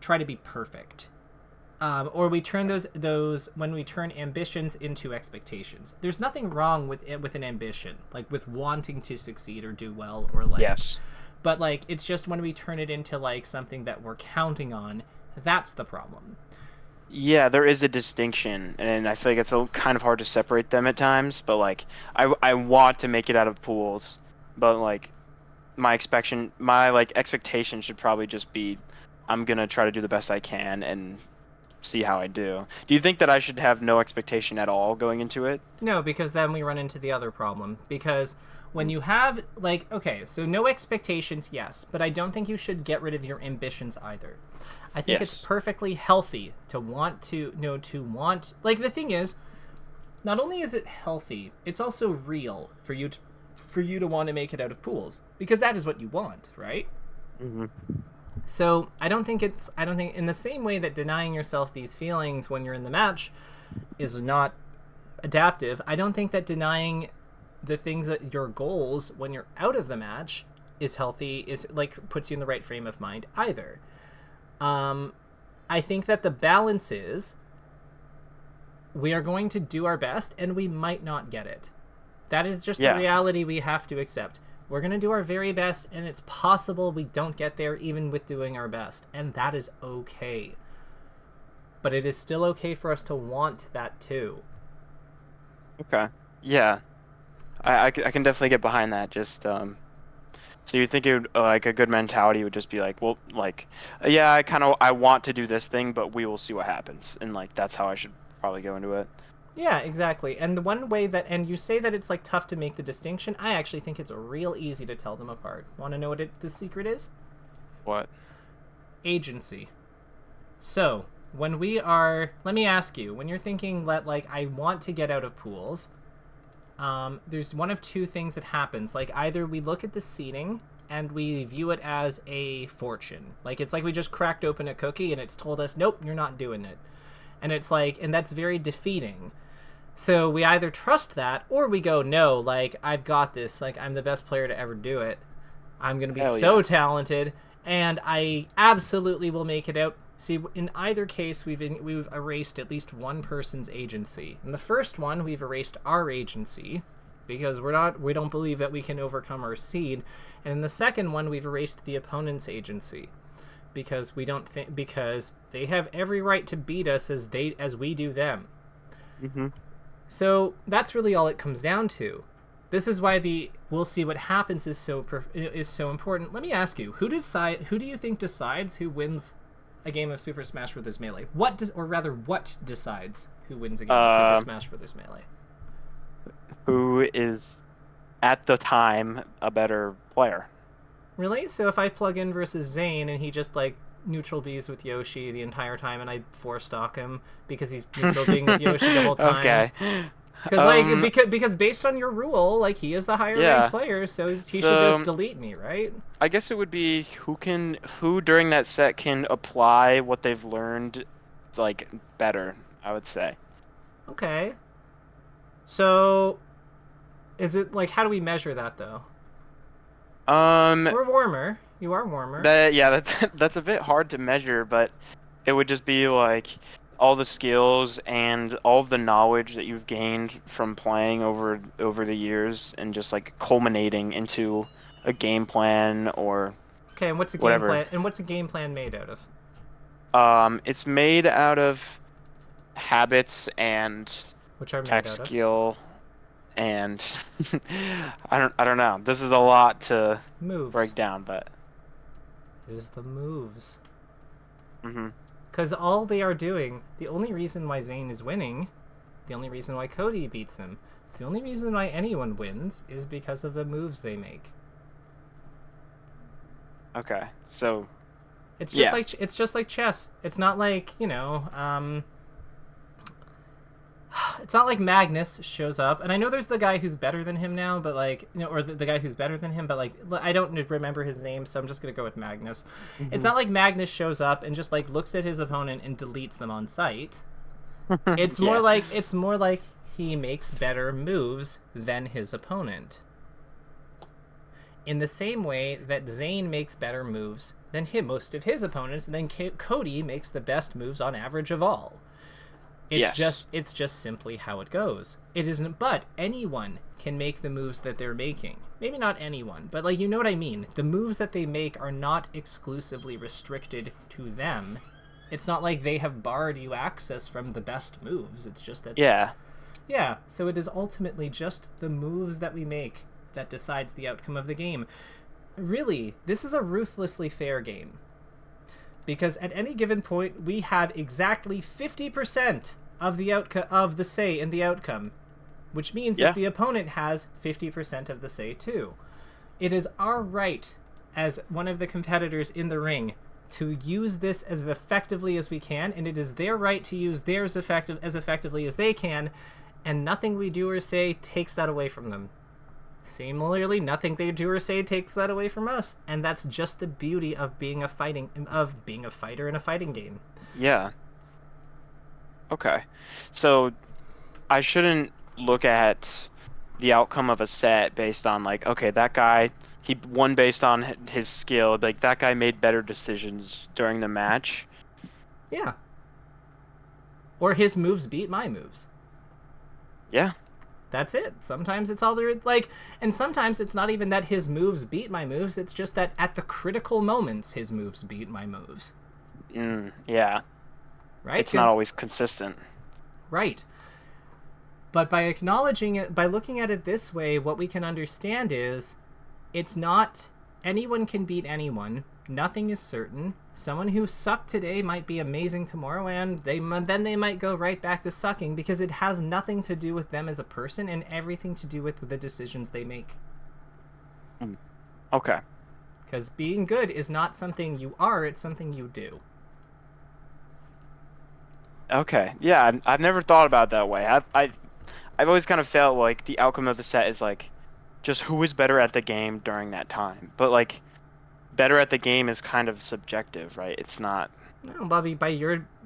try to be perfect, or we turn when we turn ambitions into expectations. There's nothing wrong with an ambition, like with wanting to succeed or do well, or yes. But it's just when we turn it into something that we're counting on, that's the problem. Yeah, there is a distinction, and I feel like it's kind of hard to separate them at times. But I want to make it out of pools, but my expectation should probably just be, I'm gonna try to do the best I can and see how I do. Do you think that I should have no expectation at all going into it? No, because then we run into the other problem. Because when you have so no expectations, yes, but I don't think you should get rid of your ambitions either. I think it's perfectly healthy to want the thing is, not only is it healthy, it's also real for you to want to make it out of pools, because that is what you want, right? Mm-hmm. So I don't think in the same way that denying yourself these feelings when you're in the match is not adaptive, I don't think that denying the things that your goals when you're out of the match is healthy, is puts you in the right frame of mind either. I think that the balance is, we are going to do our best and we might not get it. That is just the reality we have to accept. We're going to do our very best, and it's possible we don't get there even with doing our best, and that is okay. But it is still okay for us to want that too. Okay. Yeah. I can definitely get behind that. Just so you think it would, a good mentality would just be I want to do this thing, but we will see what happens, and that's how I should probably go into it. Yeah, exactly. And the one way and you say that it's tough to make the distinction, I actually think it's real easy to tell them apart. Want to know what the secret is? What? Agency. So, let me ask you, when you're thinking that I want to get out of pools, there's one of two things that happens. Either we look at the seating and we view it as a fortune. It's we just cracked open a cookie and it's told us, nope, you're not doing it. And it's and that's very defeating. So we either trust that, or we go, no, I've got this. I'm the best player to ever do it. I'm going to be so talented, and I absolutely will make it out. See, in either case, we've erased at least one person's agency. In the first one, we've erased our agency, because we don't believe that we can overcome our seed. And in the second one, we've erased the opponent's agency, because because they have every right to beat us as we do them. Mm-hmm. So that's really all it comes down to. This is why we'll see what happens is so important. Let me ask you, who do you think decides who wins a game of Super Smash Bros. Melee? What decides who wins a game of Super Smash Bros. Melee? Who is at the time a better player? Really? So if I plug in versus Zane and he just neutral Bs with Yoshi the entire time, and I 4-stock him because he's neutral being with Yoshi the whole time. Okay. Because based on your rule, like, he is the higher ranked player, so he should just delete me, right? I guess it would be who during that set can apply what they've learned, like, better, I would say. Okay. So, is it, like, how do we measure that, though? We're warmer. You are warmer. That's a bit hard to measure, but it would just be, like, all the skills and all of the knowledge that you've gained from playing over the years and just, like, culminating into a game plan or okay, and what's a whatever. game plan? And what's a game plan made out of? It's made out of habits and which are tech skill and I don't know. This is a lot to break down, but it is the moves. Mm-hmm. Because all they are doing, the only reason why Zane is winning, the only reason why Cody beats him, the only reason why anyone wins is because of the moves they make. Okay, so it's just like chess. It's not like, you know, it's not like Magnus shows up, and I know there's the guy who's better than him now, but like, you know, or the guy who's better than him, but like, I don't remember his name, so I'm just gonna go with Magnus. Mm-hmm. It's not like Magnus shows up and just like looks at his opponent and deletes them on sight. It's more like he makes better moves than his opponent. In the same way that Zane makes better moves than most of his opponents, and then Cody makes the best moves on average of all. It's just simply how it goes. It isn't, but anyone can make the moves that they're making. Maybe not anyone, but like, you know what I mean. The moves that they make are not exclusively restricted to them. It's not like they have barred you access from the best moves. It's just that yeah, so it is ultimately just the moves that we make that decides the outcome of the game. Really, this is a ruthlessly fair game. Because at any given point, we have exactly 50% of the outcome of the say in the outcome, which means that the opponent has 50% of the say too. It is our right as one of the competitors in the ring to use this as effectively as we can, and it is their right to use theirs as effectively as they can, and nothing we do or say takes that away from them. Similarly, nothing they do or say takes that away from us, and that's just the beauty of being a fighter in a fighting game. Yeah. Okay. So I shouldn't look at the outcome of a set based on like, okay, that guy, he won based on his skill, like that guy made better decisions during the match. Yeah. Or his moves beat my moves. Yeah. That's it. Sometimes it's all there, like, and sometimes it's not even that his moves beat my moves. It's just that at the critical moments, his moves beat my moves. Yeah. Right? It's not always consistent. Right. But by acknowledging it, by looking at it this way, what we can understand is it's not anyone can beat anyone. Nothing is certain. Someone who sucked today might be amazing tomorrow, and then they might go right back to sucking because it has nothing to do with them as a person and everything to do with the decisions they make. Okay. Because being good is not something you are, it's something you do. Okay. Yeah, I've never thought about it that way. I've always kind of felt like the outcome of the set is like just who is better at the game during that time. But like better at the game is kind of subjective, right? It's not. No, Bobby,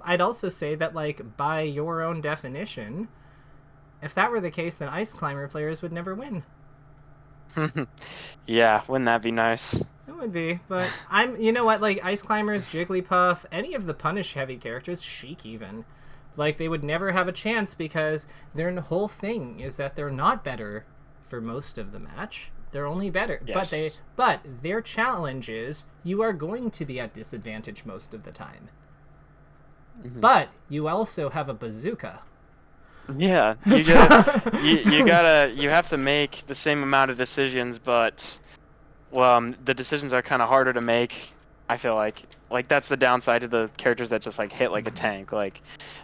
I'd also say that, like, by your own definition, if that were the case, then Ice Climber players would never win. Yeah, wouldn't that be nice? It would be, but you know what, like, Ice Climbers, Jigglypuff, any of the Punish-heavy characters, Sheik even, like, they would never have a chance because their whole thing is that they're not better for most of the match. They're only better. Yes. But their challenge is you are going to be at disadvantage most of the time. Mm-hmm. But you also have a bazooka. Yeah, you have to make the same amount of decisions, but the decisions are kind of harder to make. I feel like that's the downside to the characters that just like hit like a tank. Like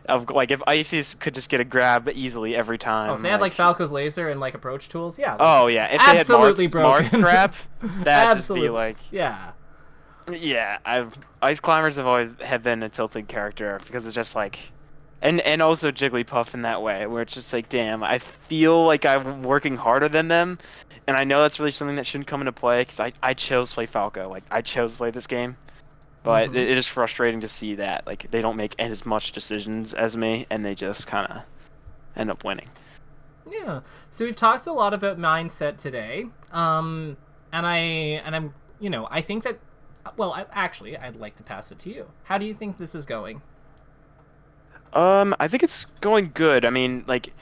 if Ices could just get a grab easily every time. Oh, if they had like Falco's laser and like approach tools, yeah. Oh yeah, if absolutely they had Marth's grab, that'd just be like yeah. Yeah, Ice Climbers have been a tilted character because it's just like, and also Jigglypuff in that way, where it's just like, damn, I feel like I'm working harder than them, and I know that's really something that shouldn't come into play because I chose to play Falco, like I chose to play this game, but Mm-hmm. it is frustrating to see that like they don't make as much decisions as me, and they just kind of end up winning. Yeah. So we've talked a lot about mindset today. And I'm, I think that. Well, actually, I'd like to pass it to you. How do you think this is going? I think it's going good. I mean, like,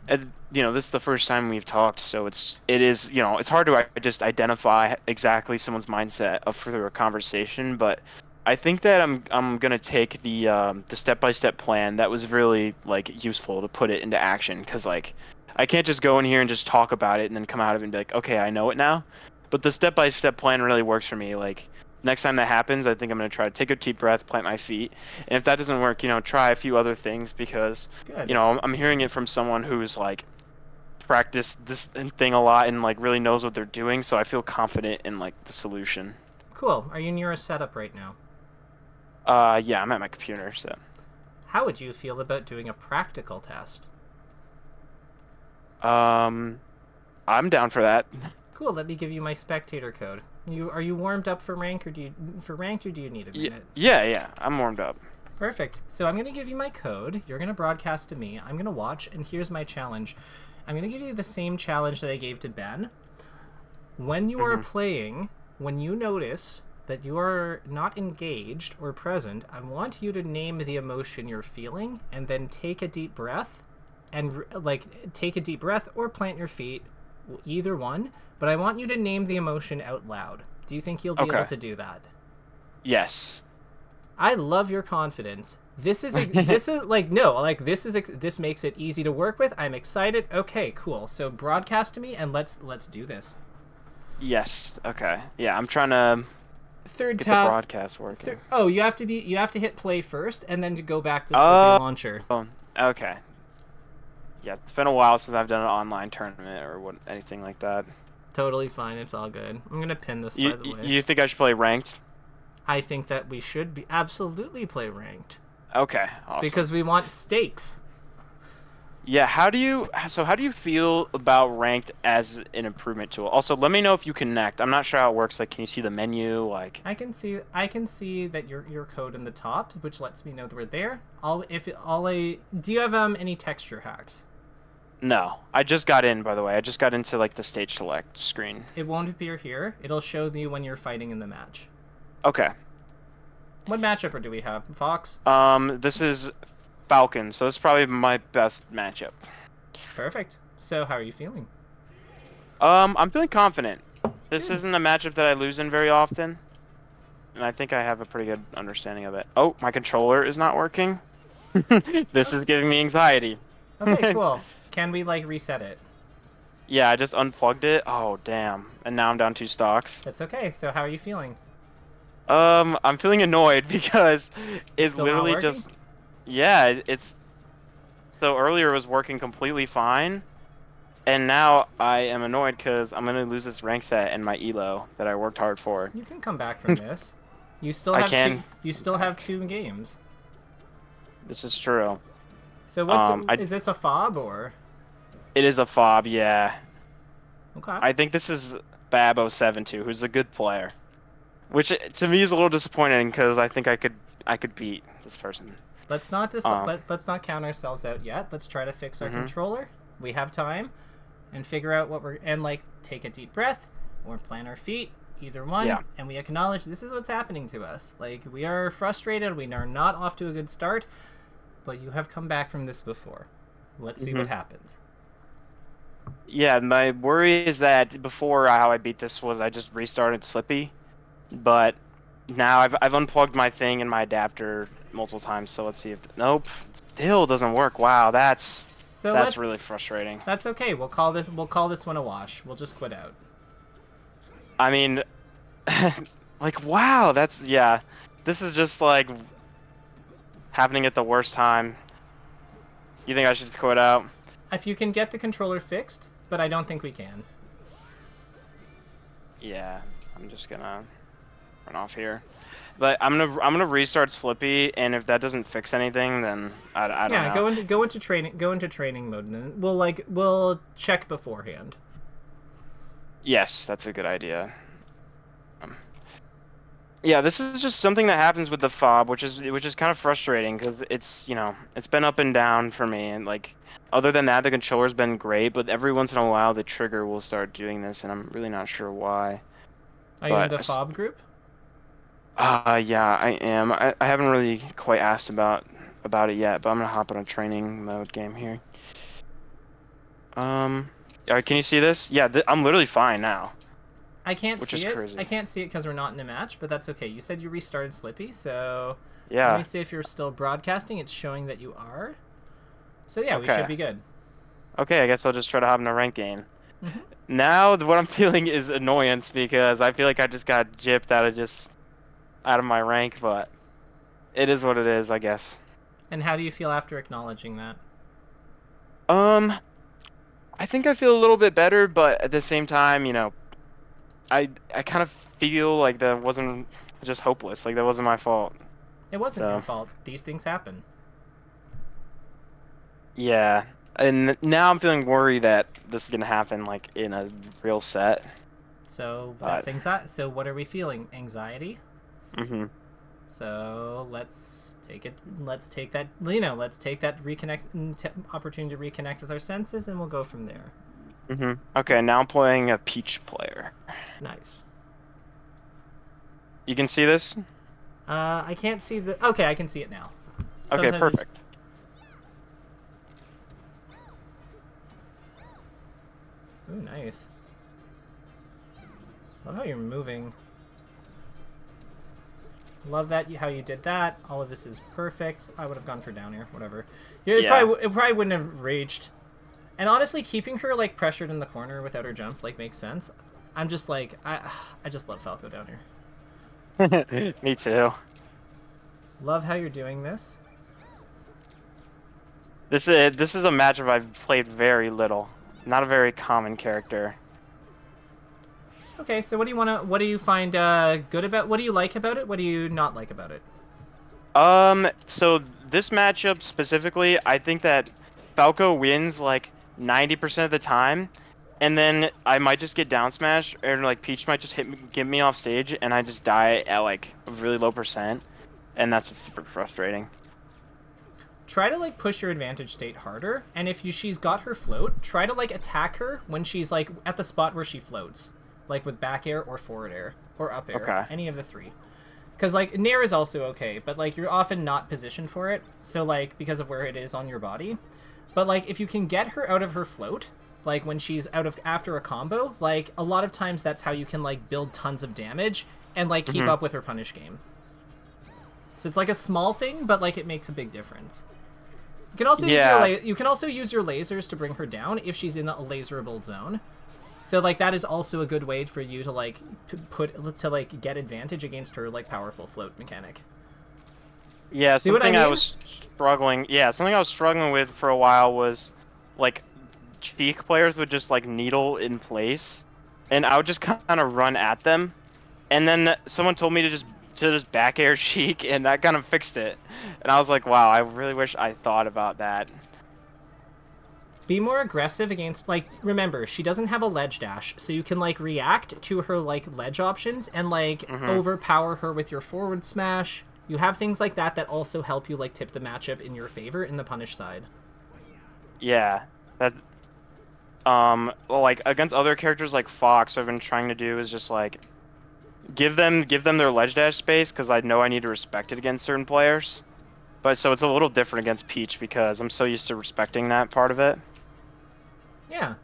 uh, this is the first time we've talked, so it is, it's hard to just identify exactly someone's mindset of through a conversation, but I think that I'm gonna take the step-by-step plan that was really like useful to put it into action, because like I can't just go in here and just talk about it and then come out of it and be like, okay, I know it now. But the step-by-step plan really works for me. Like next time that happens, I think I'm gonna try to take a deep breath, plant my feet, and if that doesn't work, try a few other things because, Good. I'm hearing it from someone who's like practiced this thing a lot and like really knows what they're doing, so I feel confident in like the solution. Cool. Are you near a setup right now? Yeah, I'm at my computer, so. How would you feel about doing a practical test? Um, I'm down for that. Cool. Let me give you my spectator code. Are you warmed up for rank, or do you need a minute? Yeah, I'm warmed up. Perfect. So I'm going to give you my code. You're going to broadcast to me. I'm going to watch, and here's my challenge. I'm going to give you the same challenge that I gave to Ben. When you are playing, when you notice that you are not engaged or present, I want you to name the emotion you're feeling and then take a deep breath and take a deep breath or plant your feet, either one, but I want you to name the emotion out loud. Do you think you'll be able Okay. to do that? Yes. I love your confidence. This is this makes it easy to work with. I'm excited. Okay, cool. So broadcast to me and let's do this. Yes. Okay. Yeah, I'm trying to Third get the tab. broadcast working. You have to hit play first and then to go back to Slippy Oh, Launcher. okay. Yeah, it's been a while since I've done an online tournament or anything like that. Totally fine. It's all good. I'm gonna pin this, You by the way. you think I should play ranked? I think that we should be absolutely play ranked Okay, awesome. because we want stakes. Yeah, how do you feel about ranked as an improvement tool? Also, let me know if you connect. I'm not sure how it works. Like, can you see the menu? Like, I can see that your code in the top, which lets me know that we're there. Do you have any texture hacks? no. I just got in, by the way. I just got into like the stage select screen. It won't appear here. It'll show you when you're fighting in the match. Okay. What matchup do we have, Fox? This is Falcon, so this is probably my best matchup. Perfect. So how are you feeling? I'm feeling confident. This Good. isn't a matchup that I lose in very often, and I think I have a pretty good understanding of it. Oh, my controller is not working. This is giving me anxiety. Okay, cool. Can we reset it? Yeah, I just unplugged it. Oh, damn. And now I'm down 2 stocks. That's okay. So how are you feeling? I'm feeling annoyed because It's it still not literally working? just, yeah, it's, so earlier it was working completely fine, and now I am annoyed because I'm gonna lose this rank set and my elo that I worked hard for. You can come back from this. You still I have can. You still have 2 games. This is true. So is this a fob or? It is a fob, yeah. Okay. I think this is Bab072, who's a good player, which to me is a little disappointing because I think I could beat this person. Let's not let's not count ourselves out yet. Let's try to fix our controller. We have time, and figure out what take a deep breath or plant our feet, either one. Yeah. And we acknowledge this is what's happening to us. We are frustrated. We are not off to a good start, but you have come back from this before. Let's see what happens. Yeah, my worry is that before how I beat this was I just restarted Slippy, but now I've unplugged my thing and my adapter multiple times. So let's see if nope, it still doesn't work. Wow, that's really frustrating. That's okay. We'll call this one a wash. We'll just quit out. I mean, wow, yeah. This is just happening at the worst time. You think I should quit out? If you can get the controller fixed, but I don't think we can. Yeah, I'm just gonna different off here. But I'm gonna restart Slippy, and if that doesn't fix anything, then I don't Yeah, know. go into training mode, and then we'll check beforehand. Yes, that's a good idea. Yeah, this is just something that happens with the fob, which is kind of frustrating because it's been up and down for me, and like other than that, the controller's been great, but every once in a while the trigger will start doing this, and I'm really not sure why. Are you in But the fob group? yeah, I am. I haven't really quite asked about it yet, but I'm gonna hop on a training mode game here. Can you see this? Yeah, I'm literally fine now, I can't which is see it. I crazy. can't see it because we're not in a match, but that's okay. You said you restarted Slippy, so let me Yeah. see if you're still broadcasting. It's showing that you are. So yeah, we should Okay. be good. Okay, I guess I'll just try to hop in a rank game. Mm-hmm. Now what I'm feeling is annoyance because I feel like I just got gypped out of my rank, but it is what it is, I guess. And how do you feel after acknowledging that? Um, I think I feel a little bit better, but at the same time, I kind of feel like that wasn't just hopeless, like that wasn't my fault. It wasn't your So, fault. These things happen. yeah. And now I'm feeling worried that this is gonna happen like in a real set. So But that's anxiety. So what are we feeling? Anxiety. mhm. So let's take it. Let's take that. Let's take that opportunity to reconnect with our senses, and we'll go from there. Mhm. Okay, now I'm playing a Peach player. Nice. You can see this? I can't see the. Okay, I can see it now. Okay, Sometimes it's. perfect. Ooh, nice. Love how you're moving. Love that how you did that. All of this is perfect. I would have gone for down here. Whatever. Yeah, it probably wouldn't have reached. And honestly, keeping her like pressured in the corner without her jump like makes sense. I'm just like I just love Falco down here. Me too. Love how you're doing this. This is a matchup I've played very little. Not a very common character. Okay, so what do you find good about, what do you like about it? What do you not like about it? So this matchup specifically, I think that Falco wins like 90% of the time, and then I might just get down smash, or like Peach might just get me off stage, and I just die at like a really low percent, and that's super frustrating. Try to like push your advantage state harder, and if she's got her float, try to like attack her when she's like at the spot where she floats, like with back air or forward air or up air, Okay. any of the three. Because like nair is also okay, but like you're often not positioned for it, so like because of where it is on your body. But like if you can get her out of her float, like when she's out of after a combo, like a lot of times that's how you can like build tons of damage and like keep up with her punish game. So it's like a small thing, but like it makes a big difference. You can also use your lasers to bring her down if she's in a laserable zone. So like that is also a good way for you to like get advantage against her like powerful float mechanic. Yeah, See what I something I mean? was struggling. Yeah, something I was struggling with for a while was like Cheek players would just like needle in place, and I would just kind of run at them, and then someone told me to just back air Cheek, and that kind of fixed it. And I was like, wow, I really wish I thought about that. Be more aggressive against, like, remember, she doesn't have a ledge dash, so you can like react to her like ledge options and like overpower her with your forward smash. You have things like that that also help you like tip the matchup in your favor in the punish side. Yeah, that well, like against other characters like Fox, what I've been trying to do is just like give them their ledge dash space because I know I need to respect it against certain players. But so it's a little different against Peach because I'm so used to respecting that part of it. Yeah.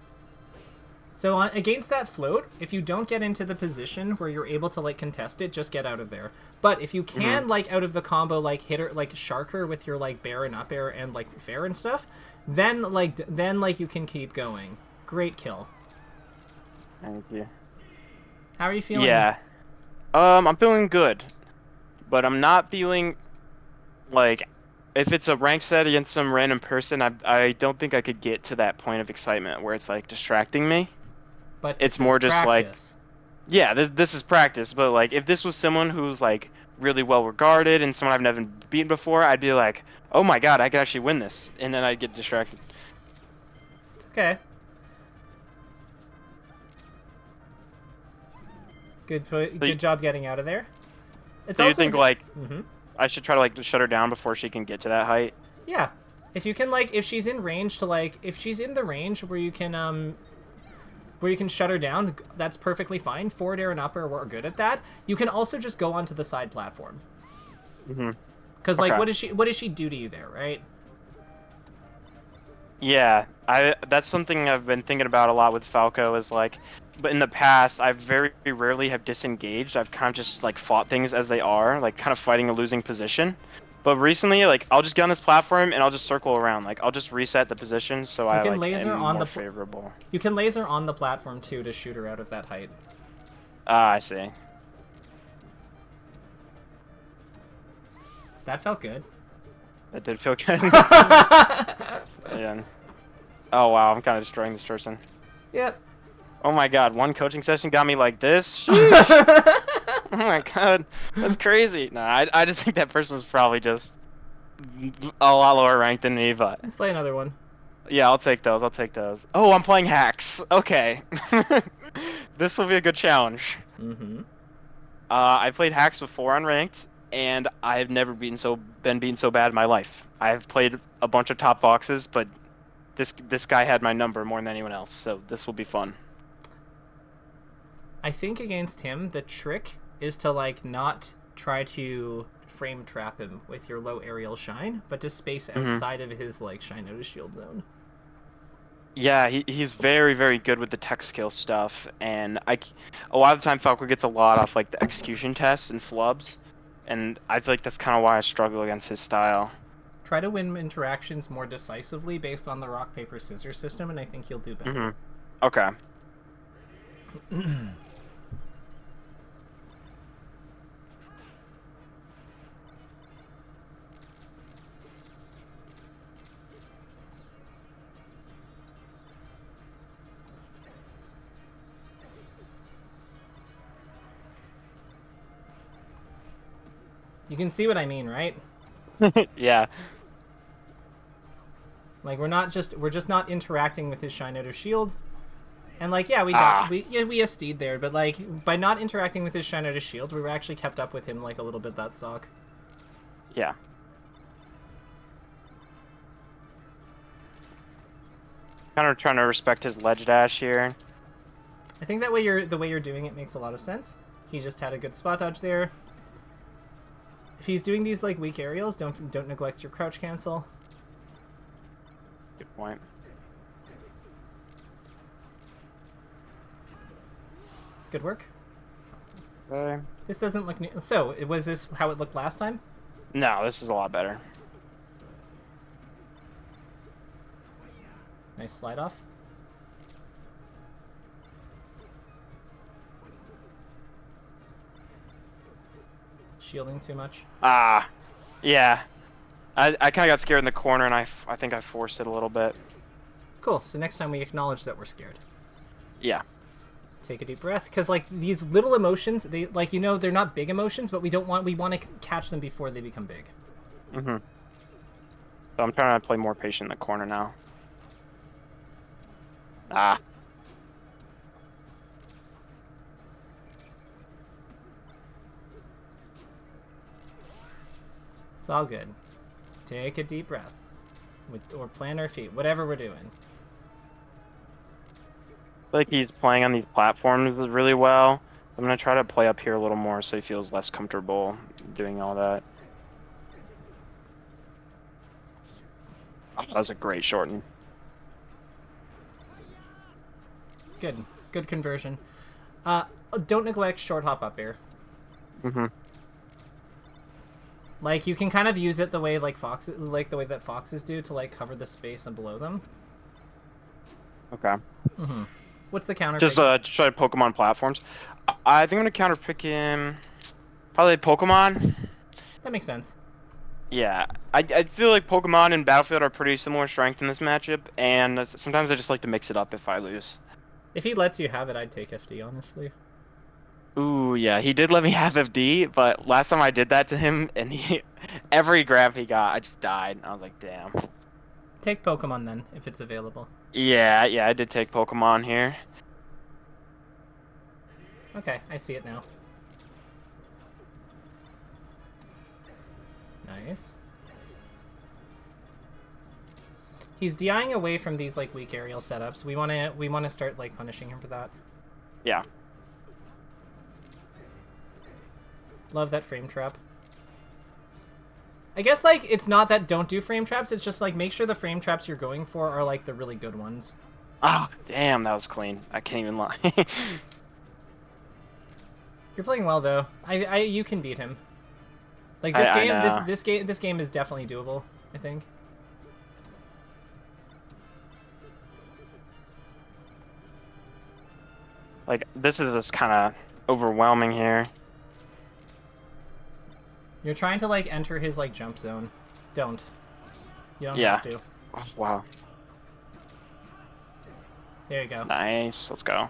So against that float, if you don't get into the position where you're able to like contest it, just get out of there. But if you can like out of the combo like hit her like shark her with your like bair and up air and like fair and stuff, then you can keep going. Great kill. Thank you. How are you feeling? Yeah. I'm feeling good, but I'm not feeling like if it's a rank set against some random person, I don't think I could get to that point of excitement where it's like distracting me. But It's this is more just like practice. Yeah, this is practice, but like if this was someone who's like really well regarded and someone I've never beaten before, I'd be like, oh my god, I could actually win this, and then I'd get distracted. It's okay. Good job getting out of there. It's So you also think like mm-hmm. I should try to like shut her down before she can get to that height? Yeah. If you can like if she's in range to like if she's in the range where you can shut her down, that's perfectly fine. Forward air and up air are good at that. You can also just go onto the side platform. Mm-hmm. Cuz like Okay. what does she do to you there, right? Yeah, that's something I've been thinking about a lot with Falco is like, but in the past I very rarely have disengaged. I've kind of just like fought things as they are, like kind of fighting a losing position. But recently, like I'll just get on this platform and I'll just circle around. Like I'll just reset the position so You I can like laser am on more the favorable. you can laser on the platform too to shoot her out of that height. Ah, I see. That felt good. That did feel good. Yeah. Oh wow, I'm kind of destroying this person. Yep. Oh my god, one coaching session got me like this? Sheesh. Oh my god, that's crazy. No, I just think that person was probably just a lot lower ranked than me, but Let's play another one. yeah, I'll take those. I'll take those. Oh, I'm playing hacks. Okay. This will be a good challenge. Mm-hmm. I played hacks before on ranked, and I've never been beaten so bad in my life. I've played a bunch of top boxes, but this guy had my number more than anyone else, so this will be fun. I think against him, the trick is to like not try to frame trap him with your low aerial shine, but to space Hmm. outside of his like shine out of shield zone. Yeah, he's very good with the tech skill stuff, and a lot of the time Falco gets a lot off like the execution tests and flubs, and I feel like that's kind of why I struggle against his style. Try to win interactions more decisively based on the rock paper scissors system, and I think you'll do better. Hmm. Okay. You can see what I mean, right? Yeah. Like we're just not interacting with his shine out of shield. And like yeah, Ah. we SD'd there, but like by not interacting with his shine out of shield, we were actually kept up with him like a little bit that stock. Yeah. Kind of trying to respect his ledge dash here. I think that the way you're doing it makes a lot of sense. He just had a good spot dodge there. If he's doing these like weak aerials, don't neglect your crouch cancel. Good point. Good work. Okay. This doesn't look new. So, was this how it looked last time? No, this is a lot better. Nice slide off. Shielding too much. Ah. Yeah. I kind of got scared in the corner, and I think I forced it a little bit. Cool. So next time we acknowledge that we're scared. Yeah. Take a deep breath, because like these little emotions, they like they're not big emotions, but we want to catch them before they become big. Mhm. So I'm trying to play more patient in the corner now. Ah. It's all good. Take a deep breath, or plant our feet, whatever we're doing. I feel like he's playing on these platforms really well. I'm gonna try to play up here a little more so he feels less comfortable doing all that. Oh, that was a great shorten. Good conversion. Don't neglect short hop up air. Mhm. Like you can kind of use it the way like the way that foxes do to like cover the space and below them. Okay. Mm-hmm. What's the counter? Just try Pokemon platforms. I think I'm gonna counter pick him. Probably Pokemon. That makes sense. Yeah, I feel like Pokemon and Battlefield are pretty similar strength in this matchup, and sometimes I just like to mix it up if I lose. If he lets you have it, I'd take FD honestly. Ooh, yeah, he did let me have FD, but last time I did that to him, and every grab he got, I just died. I was like, damn. Take Pokemon then, if it's available. Yeah, I did take Pokemon here. Okay, I see it now. Nice. He's DIing away from these like weak aerial setups. We wanna start like punishing him for that. Yeah. Love that frame trap. I guess like it's not that don't do frame traps, it's just like make sure the frame traps you're going for are like the really good ones. Ah, damn, that was clean. I can't even lie. You're playing well though. You can beat him. Like this I game, know. this game is definitely doable, I think. Like, this is just kind of overwhelming here. You're trying to like enter his like jump zone. Don't. You don't Yeah. have to. Oh, wow. There you go. Nice. Let's go.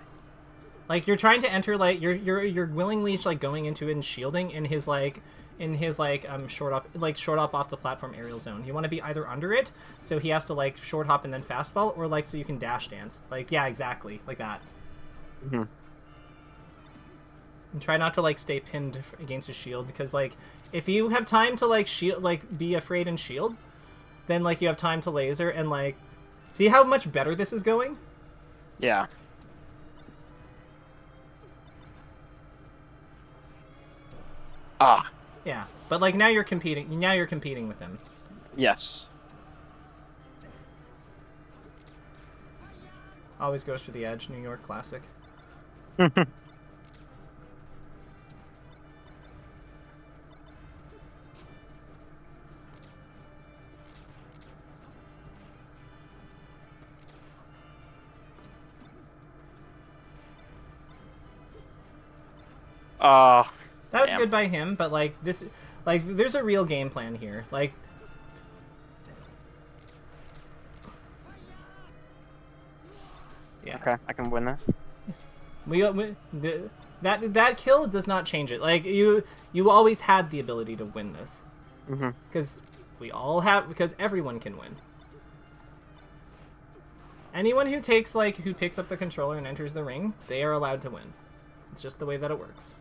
Like you're trying to enter like you're willingly like going into it and shielding in his short up off the platform aerial zone. You want to be either under it, so he has to like short hop and then fastball, or like so you can dash dance. Like yeah, exactly like that. Mm-hmm. And try not to like stay pinned against his shield, because like if you have time to like shield, like be afraid and shield, then like you have time to laser and like see how much better this is going. Yeah. Ah. Yeah, but like now you're competing. Now you're competing with him. Yes. Always goes for the edge. New York classic. That was damn. good by him, but like this, like there's a real game plan here. Like, yeah. Okay, I can win this. That kill does not change it. Like you always had the ability to win this, because because everyone can win. Anyone who picks up the controller and enters the ring, they are allowed to win. It's just the way that it works.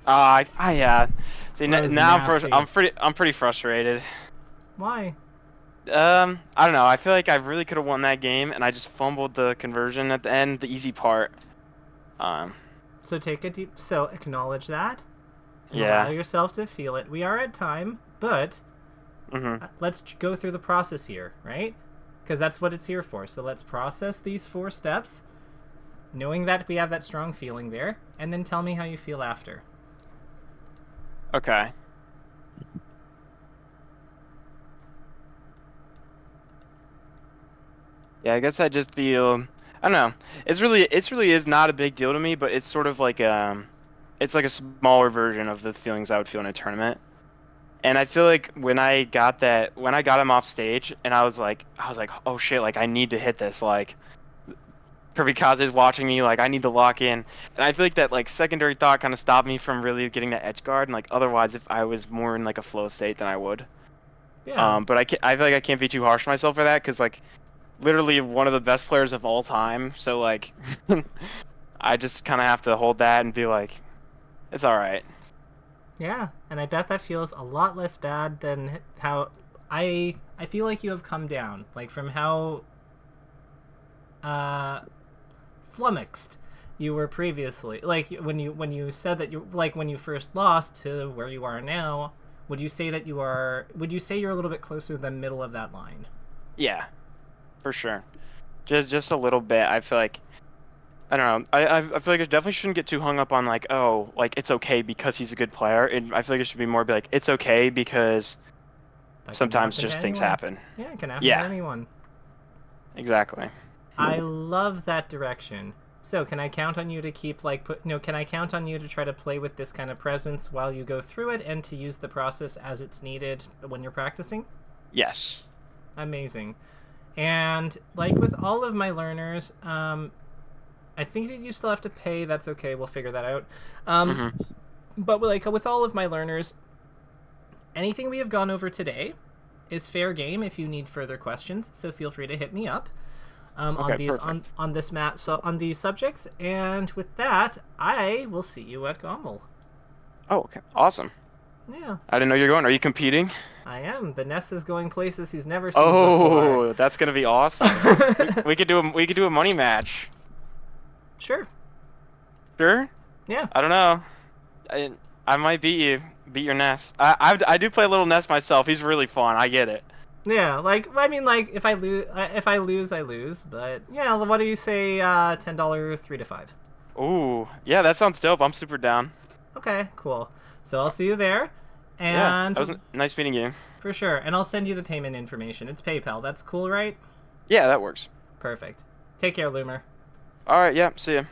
Yeah. See, That was now nasty. I'm pretty frustrated. Why? I don't know. I feel like I really could have won that game, and I just fumbled the conversion at the end, the easy part. So acknowledge that. And Yeah. allow yourself to feel it. We are at time, but let's go through the process here, right? Because that's what it's here for. So let's process these 4 steps, knowing that we have that strong feeling there, and then tell me how you feel after. Okay. Yeah, I guess I just feel, I don't know. It really is not a big deal to me, but it's sort of like it's like a smaller version of the feelings I would feel in a tournament. And I feel like when I got him off stage, and I was like, oh shit, like I need to hit this, like KirbyKaze is watching me, like I need to lock in. And I feel like that like secondary thought kind of stopped me from really getting that edge guard. And like otherwise, if I was more in like a flow state, then I would. Yeah. But I feel like I can't be too harsh on myself for that, because like literally one of the best players of all time. So like, I just kind of have to hold that and be like, it's all right. Yeah, and I bet that feels a lot less bad than how I feel like you have come down, like from how flummoxed you were previously. Like when you said that you like when you first lost to where you are now, would you say you're a little bit closer to the middle of that line? Yeah, for sure. Just a little bit. I feel like, I don't know. I feel like I definitely shouldn't get too hung up on like, oh, like it's okay because he's a good player. And I feel like it should be more be like, it's okay because That can sometimes happen to just things anyone. happen. Yeah, it can happen to Yeah, anyone. exactly. I love that direction. So can I count on you to keep can I count on you to try to play with this kind of presence while you go through it and to use the process as it's needed when you're practicing? Yes. Amazing. And like with all of my learners, I think that you still have to pay. That's okay. We'll figure that out. But like with all of my learners, anything we have gone over today is fair game if you need further questions. So feel free to hit me up. On these subjects, and with that, I will see you at Gommel. Oh, okay, awesome. Yeah. I didn't know you're going. Are you competing? I am. The Ness is going places he's never seen before. Oh, that's gonna be awesome. we could do a money match. Sure. Sure. Yeah. I don't know. I might beat your Ness. I do play a little Ness myself. He's really fun. I get it. Yeah, if I lose, I lose. But yeah, what do you say? $10, 3 to 5. Ooh, yeah, that sounds dope. I'm super down. Okay, cool. So I'll see you there. And yeah, that was nice meeting you. For sure, and I'll send you the payment information. It's PayPal. That's cool, right? Yeah, that works. Perfect. Take care, Lumor. All right, yeah, see ya.